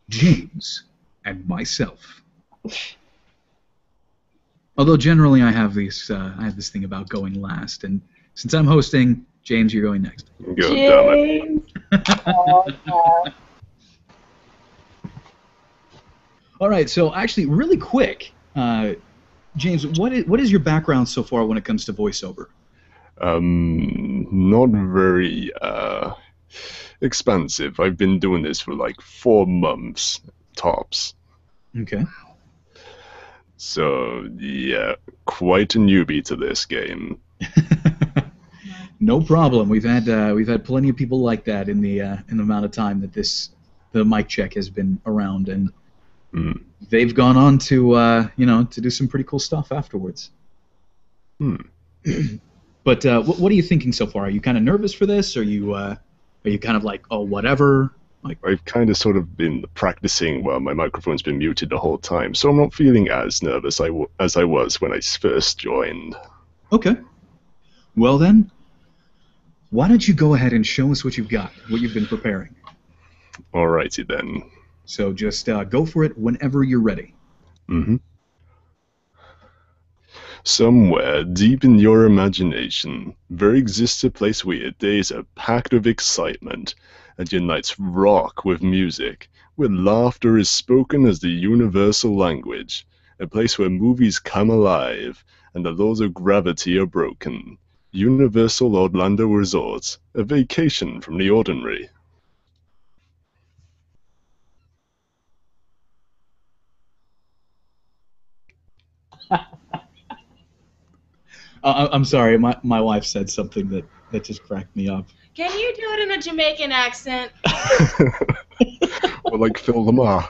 James and myself. Although generally I have this thing about going last, and since I'm hosting, James, you're going next. Go, damn it. All right. So actually, really quick. James, what is your background so far when it comes to voiceover? Not very expensive. I've been doing this for like 4 months tops. Okay. So yeah, quite a newbie to this game. No problem. We've had plenty of people like that in the amount of time that the mic check has been around, and they've gone on to to do some pretty cool stuff afterwards. But what are you thinking so far? Are you kind of nervous for this? Or are you kind of like, oh, whatever? Like, I've kind of sort of been practicing while my microphone's been muted the whole time, so I'm not feeling as nervous as I was when I first joined. Okay. Well then, why don't you go ahead and show us what you've got, what you've been preparing? Alrighty then. So just go for it whenever you're ready. Somewhere deep in your imagination, there exists a place where your days are packed with excitement, and your nights rock with music, where laughter is spoken as the universal language, a place where movies come alive, and the laws of gravity are broken. Universal Orlando Resort, a vacation from the ordinary. I'm sorry, my wife said something that just cracked me up. Can you do it in a Jamaican accent? Or like Phil Lamar.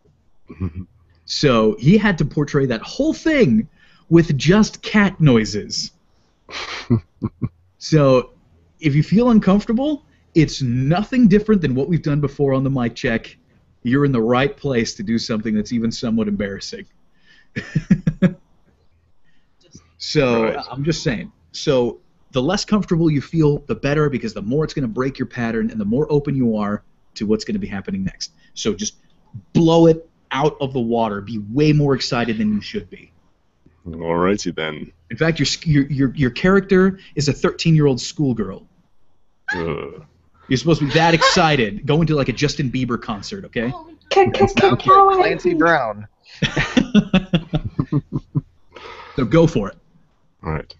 So he had to portray that whole thing with just cat noises. So if you feel uncomfortable, it's nothing different than what we've done before on the mic check. You're in the right place to do something that's even somewhat embarrassing. So Right. I'm just saying. So the less comfortable you feel, the better, because the more it's going to break your pattern and the more open you are to what's going to be happening next. So just blow it out of the water. Be way more excited than you should be. Alrighty then. In fact, your character is a 13-year-old schoolgirl. You're supposed to be that excited, going to like a Justin Bieber concert, okay? Sounds like Clancy Brown. So go for it. Alright.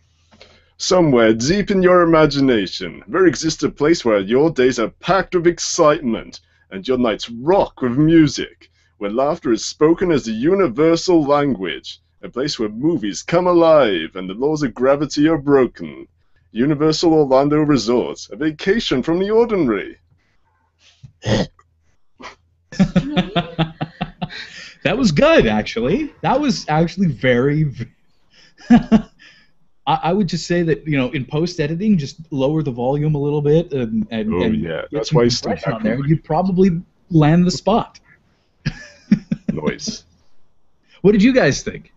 Somewhere deep in your imagination, there exists a place where your days are packed with excitement, and your nights rock with music, where laughter is spoken as the universal language, a place where movies come alive and the laws of gravity are broken. Universal Orlando Resorts, a vacation from the ordinary. That was good, actually. That was actually very... I would just say that, in post-editing, just lower the volume a little bit and Yeah, get that's some why he's still compression on back. there. You'd probably land the spot. Noise. What did you guys think?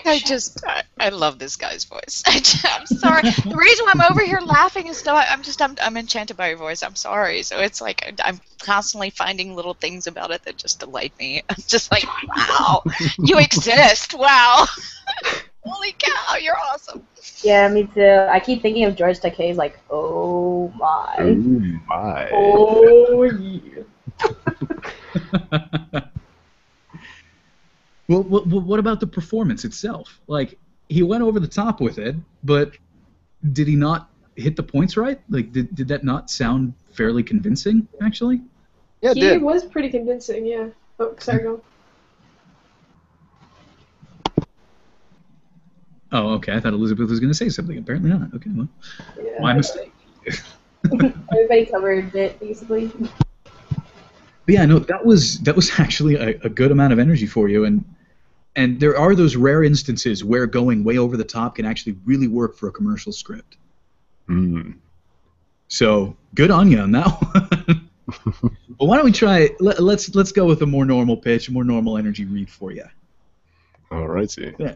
I love this guy's voice. I'm sorry. The reason why I'm over here laughing is I'm enchanted by your voice. I'm sorry. So it's like I'm constantly finding little things about it that just delight me. I'm just like, wow, you exist. Wow. Holy cow, you're awesome. Yeah, me too. I keep thinking of George Takei's like, oh my. Oh my. Oh yeah. Well, what about the performance itself? Like, he went over the top with it, but did he not hit the points right? Like, did that not sound fairly convincing, actually? Yeah, it He did. was pretty convincing, yeah. Oh, sorry, go. Oh, okay. I thought Elizabeth was going to say something. Apparently not. Okay, well, Yeah. my mistake. Everybody covered it, basically. But yeah, no, that was actually a good amount of energy for you, and there are those rare instances where going way over the top can actually really work for a commercial script. Mm. So good on you on that one. Well, why don't we try? Let's go with a more normal pitch, a more normal energy read for you. Alrighty. Yeah.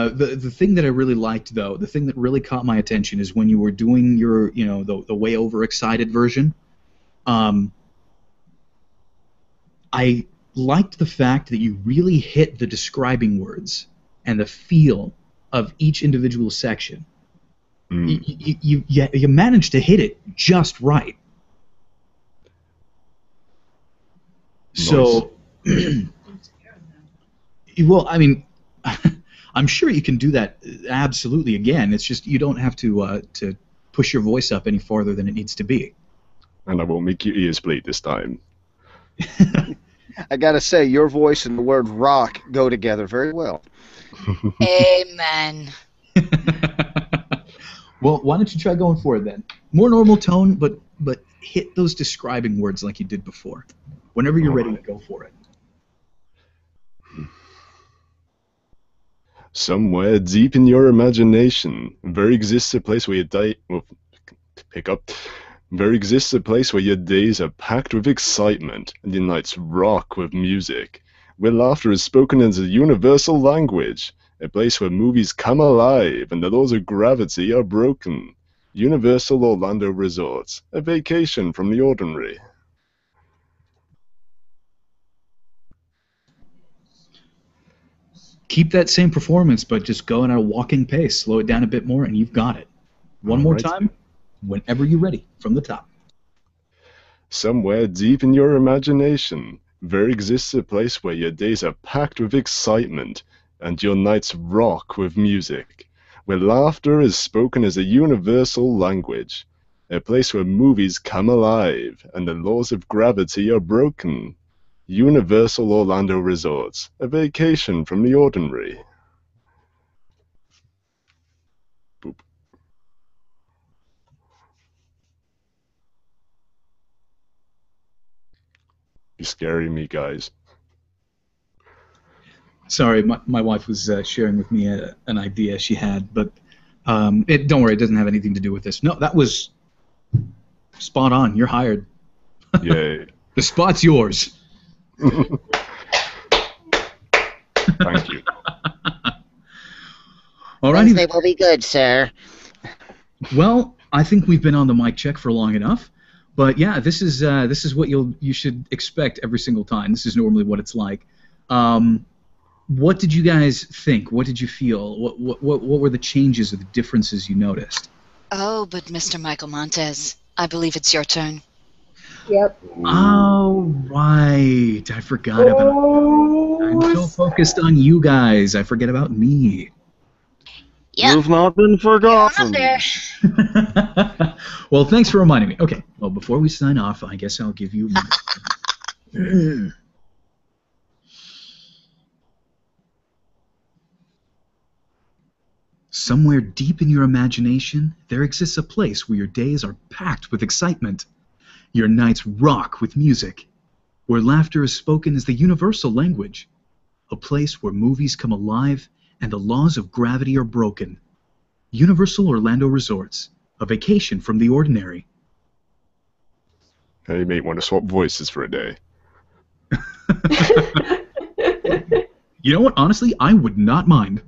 The thing that I really liked, though, the thing that really caught my attention is when you were doing your, the way overexcited version. I liked the fact that you really hit the describing words and the feel of each individual section. Mm. You managed to hit it just right. Nice. So, well, I mean, I'm sure you can do that absolutely again. It's just you don't have to push your voice up any farther than it needs to be. And I won't make your ears bleed this time. I gotta say, your voice and the word rock go together very well. Amen. Well, why don't you try going for it then? More normal tone, but hit those describing words like you did before. Whenever you're ready, go for it. Somewhere deep in your imagination, there exists a place where There exists a place where your days are packed with excitement and your nights rock with music, where laughter is spoken as a universal language, a place where movies come alive and the laws of gravity are broken. Universal Orlando Resorts, a vacation from the ordinary. Keep that same performance, but just go at a walking pace. Slow it down a bit more, and you've got it. One more Alright. time, whenever you're ready, from the top. Somewhere deep in your imagination, there exists a place where your days are packed with excitement and your nights rock with music, where laughter is spoken as a universal language, a place where movies come alive and the laws of gravity are broken. Universal Orlando Resorts, a vacation from the ordinary. Boop. You're scaring me, guys. Sorry, my wife was sharing with me an idea she had, but don't worry, it doesn't have anything to do with this. No, that was spot on. You're hired. Yay. The spot's yours. Thank you. All right. Wednesday will be good, sir. Well, I think we've been on the mic check for long enough, but yeah, this is what you should expect every single time. This is normally what it's like. What did you guys think? What did you feel? What were the changes or the differences you noticed? Oh, but Mr. Michael Montes, I believe it's your turn. Yep. Oh, right. I forgot about that. I'm so focused on you guys. I forget about me. Yep. You've not been forgotten. Well, thanks for reminding me. Okay, well, before we sign off, I guess I'll give you my... Somewhere deep in your imagination, there exists a place where your days are packed with excitement. Your nights rock with music, where laughter is spoken as the universal language. A place where movies come alive and the laws of gravity are broken. Universal Orlando Resorts, a vacation from the ordinary. Hey, you may want to swap voices for a day. You know what? Honestly, I would not mind.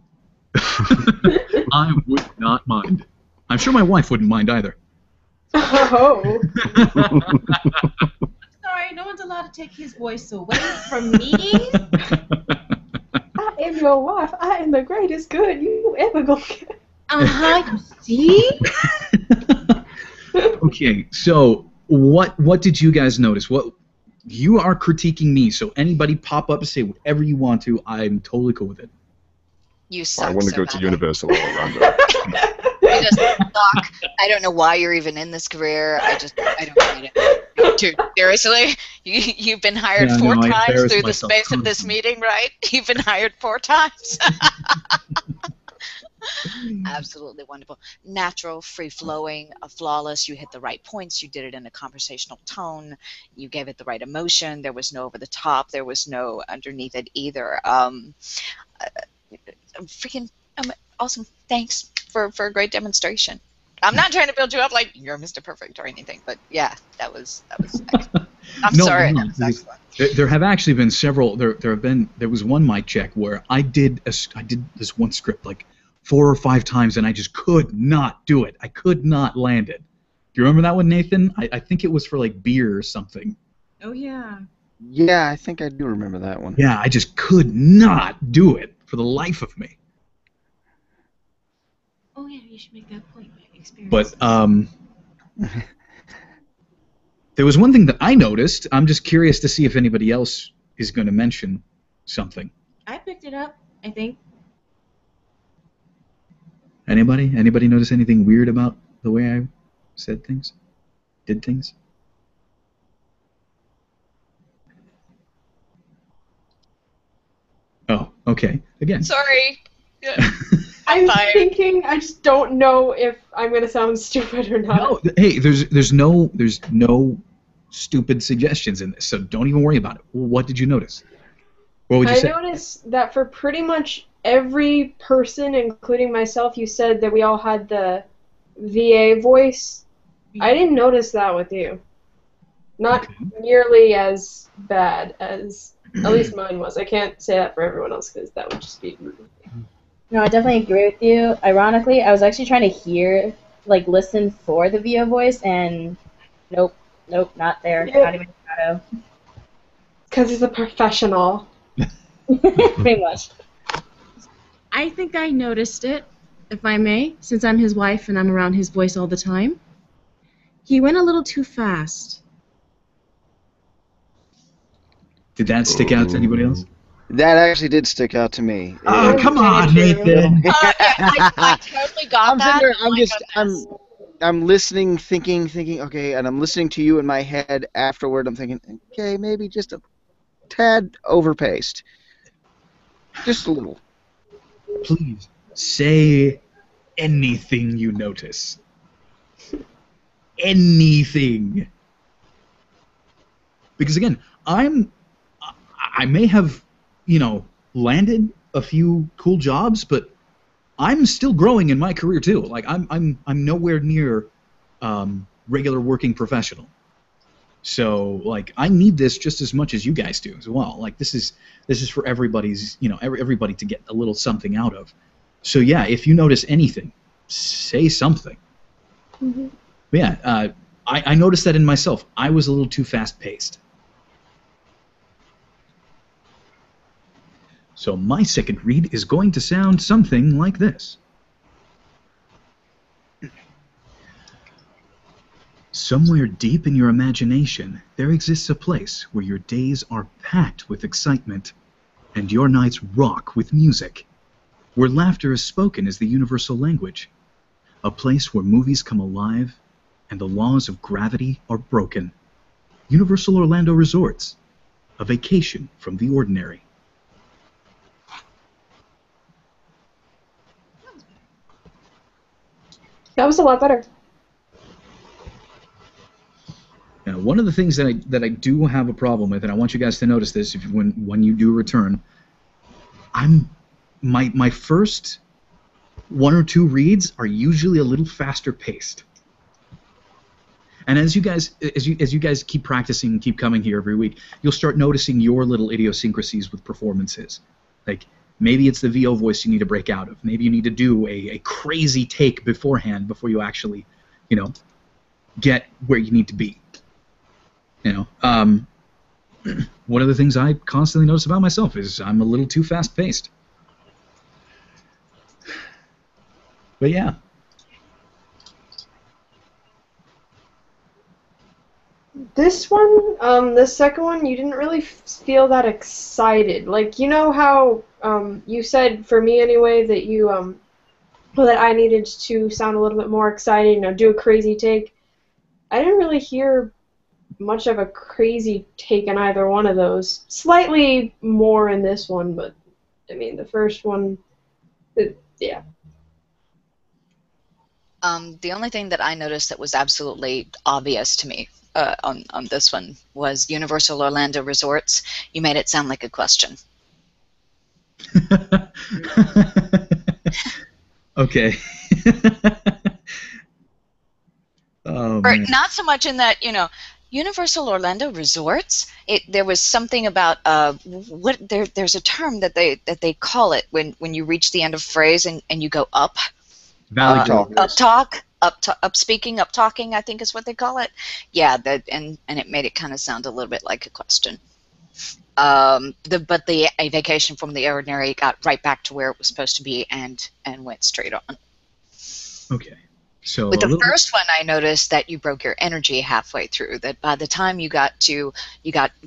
I would not mind. I'm sure my wife wouldn't mind either. Oh. Sorry, no one's allowed to take his voice away from me. I am your wife. I am the greatest good you ever gonna get. You see? Okay, so what did you guys notice? What you are critiquing me, so anybody pop up and say whatever you want to. I'm totally cool with it. You suck. I want to so go to badly. Universal Orlando. You just suck. I don't know why you're even in this career. I don't get it. Dude, seriously? You've been hired Yeah, four no, I times embarrass through the myself space of this constantly. meeting, right? You've been hired 4 times. Absolutely wonderful. Natural, free-flowing, flawless. You hit the right points. You did it in a conversational tone. You gave it the right emotion. There was no over the top. There was no underneath it either. Freaking awesome. Thanks for a great demonstration. I'm not trying to build you up like you're Mr. Perfect or anything, but yeah, that was excellent. I'm sorry. No, That was excellent. there have actually been several. There was one mic check where I did this one script like 4 or 5 times and I just could not do it. I could not land it. Do you remember that one, Nathan? I think it was for like beer or something. Oh, yeah. Yeah, I think I do remember that one. Yeah, I just could not do it for the life of me. Oh, yeah, you should make that point. Experience. But there was one thing that I noticed. I'm just curious to see if anybody else is going to mention something. I picked it up, I think. Anybody? Anybody notice anything weird about the way I said things? Did things? Oh, okay. Again. Sorry. I'm fired. thinking. I just don't know if I'm gonna sound stupid or not. No, hey, there's no stupid suggestions in this, so don't even worry about it. What did you notice? What would you say? I noticed that for pretty much every person, including myself, you said that we all had the VA voice. I didn't notice that with you. Not nearly as bad as at least mine was. I can't say that for everyone else because that would just be rude. No, I definitely agree with you. Ironically, I was actually trying to listen for the VO voice, and nope, not there. Yeah. Not even shadow. Because he's a professional. Pretty much. I think I noticed it, if I may, since I'm his wife and I'm around his voice all the time. He went a little too fast. Did that stick out to anybody else? That actually did stick out to me. Oh, come on, Nathan. I totally got that. I'm listening, thinking, okay, and I'm listening to you in my head afterward. I'm thinking, okay, maybe just a tad overpaced. Just a little. Please say anything you notice. Anything. Because again, I may have, landed a few cool jobs, but I'm still growing in my career too. Like I'm nowhere near regular working professional. So like I need this just as much as you guys do as well. Like this is for everybody's, everybody to get a little something out of. So yeah, if you notice anything, say something. Mm-hmm. But yeah, I noticed that in myself. I was a little too fast-paced. So my second read is going to sound something like this. Somewhere deep in your imagination, there exists a place where your days are packed with excitement and your nights rock with music, where laughter is spoken as the universal language, a place where movies come alive and the laws of gravity are broken. Universal Orlando Resorts, a vacation from the ordinary. That was a lot better. Now, one of the things that I do have a problem with, and I want you guys to notice this when you do return, my first one or two reads are usually a little faster paced. And as you guys keep practicing and keep coming here every week, you'll start noticing your little idiosyncrasies with performances. Like maybe it's the VO voice you need to break out of. Maybe you need to do a crazy take beforehand before you actually, get where you need to be. One of the things I constantly notice about myself is I'm a little too fast-paced. But yeah. This one, the second one, you didn't really feel that excited. Like, you know how you said, for me anyway, that you that I needed to sound a little bit more excited, do a crazy take. I didn't really hear much of a crazy take in either one of those. Slightly more in this one, but I mean the first one, yeah. The only thing that I noticed that was absolutely obvious to me on this one was Universal Orlando Resorts. You made it sound like a question. Okay. Or not so much in that, Universal Orlando Resorts. There was something about there's a term that they call it when you reach the end of a phrase and you go up. Valley talk. Up speaking, up talking, I think is what they call it. Yeah, and it made it kind of sound a little bit like a question. But a vacation from the ordinary got right back to where it was supposed to be and went straight on. Okay. So with the first one, I noticed that you broke your energy halfway through. That by the time you got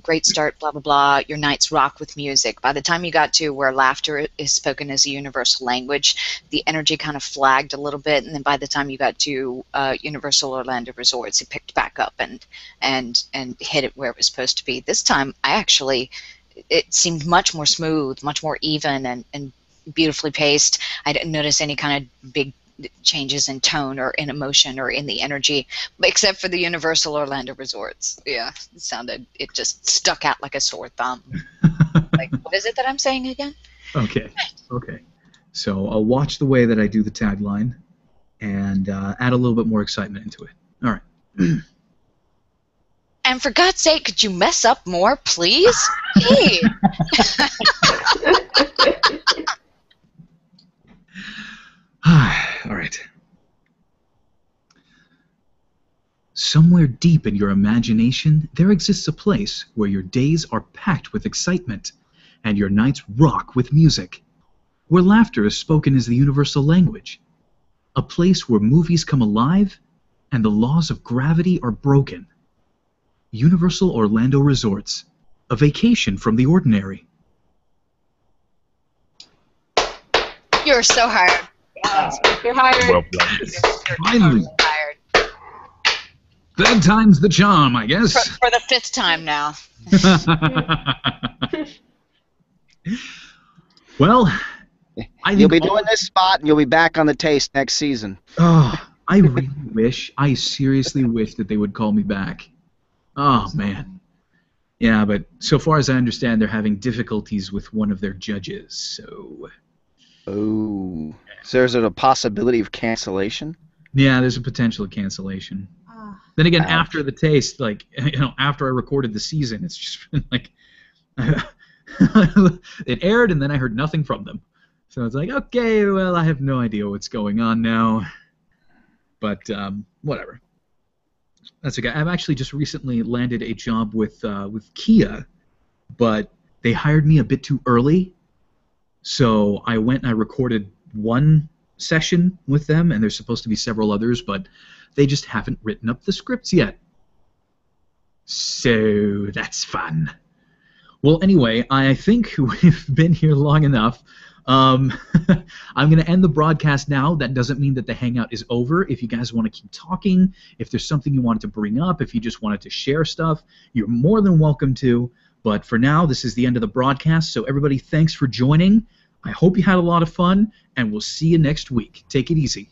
great start, blah blah blah. Your nights rock with music. By the time you got to where laughter is spoken as a universal language, the energy kind of flagged a little bit, and then by the time you got to Universal Orlando Resorts, it picked back up and hit it where it was supposed to be. This time, it seemed much more smooth, much more even, and beautifully paced. I didn't notice any kind of big changes in tone or in emotion or in the energy, except for the Universal Orlando Resorts. Yeah, it just stuck out like a sore thumb. Like, what is it that I'm saying again? Okay. So I'll watch the way that I do the tagline and add a little bit more excitement into it. All right. And for God's sake, could you mess up more, please? Hey. All right. Somewhere deep in your imagination, there exists a place where your days are packed with excitement and your nights rock with music, where laughter is spoken as the universal language, a place where movies come alive and the laws of gravity are broken. Universal Orlando Resorts, a vacation from the ordinary. You're so hired. You're hired. Well done. Finally. Hired. Third time's the charm, I guess. For the fifth time now. Well, you'll be doing this spot, and you'll be back on the taste next season. Oh, I seriously wish that they would call me back. Oh, man. Yeah, but so far as I understand, they're having difficulties with one of their judges. So. Oh. So is there a possibility of cancellation? Yeah, there's a potential of cancellation. Then again, Ouch. after the taste, like, after I recorded the season, it's just been like it aired, and then I heard nothing from them. So it's like, okay, well, I have no idea what's going on now. But whatever. That's okay. I've actually just recently landed a job with Kia, but they hired me a bit too early. So I went and I recorded one session with them, and there's supposed to be several others, but they just haven't written up the scripts yet. So that's fun. Well, anyway, I think we've been here long enough. I'm going to end the broadcast now. That doesn't mean that the hangout is over. If you guys want to keep talking, if there's something you wanted to bring up, if you just wanted to share stuff, you're more than welcome to. But for now, this is the end of the broadcast. So everybody, thanks for joining. I hope you had a lot of fun, and we'll see you next week. Take it easy.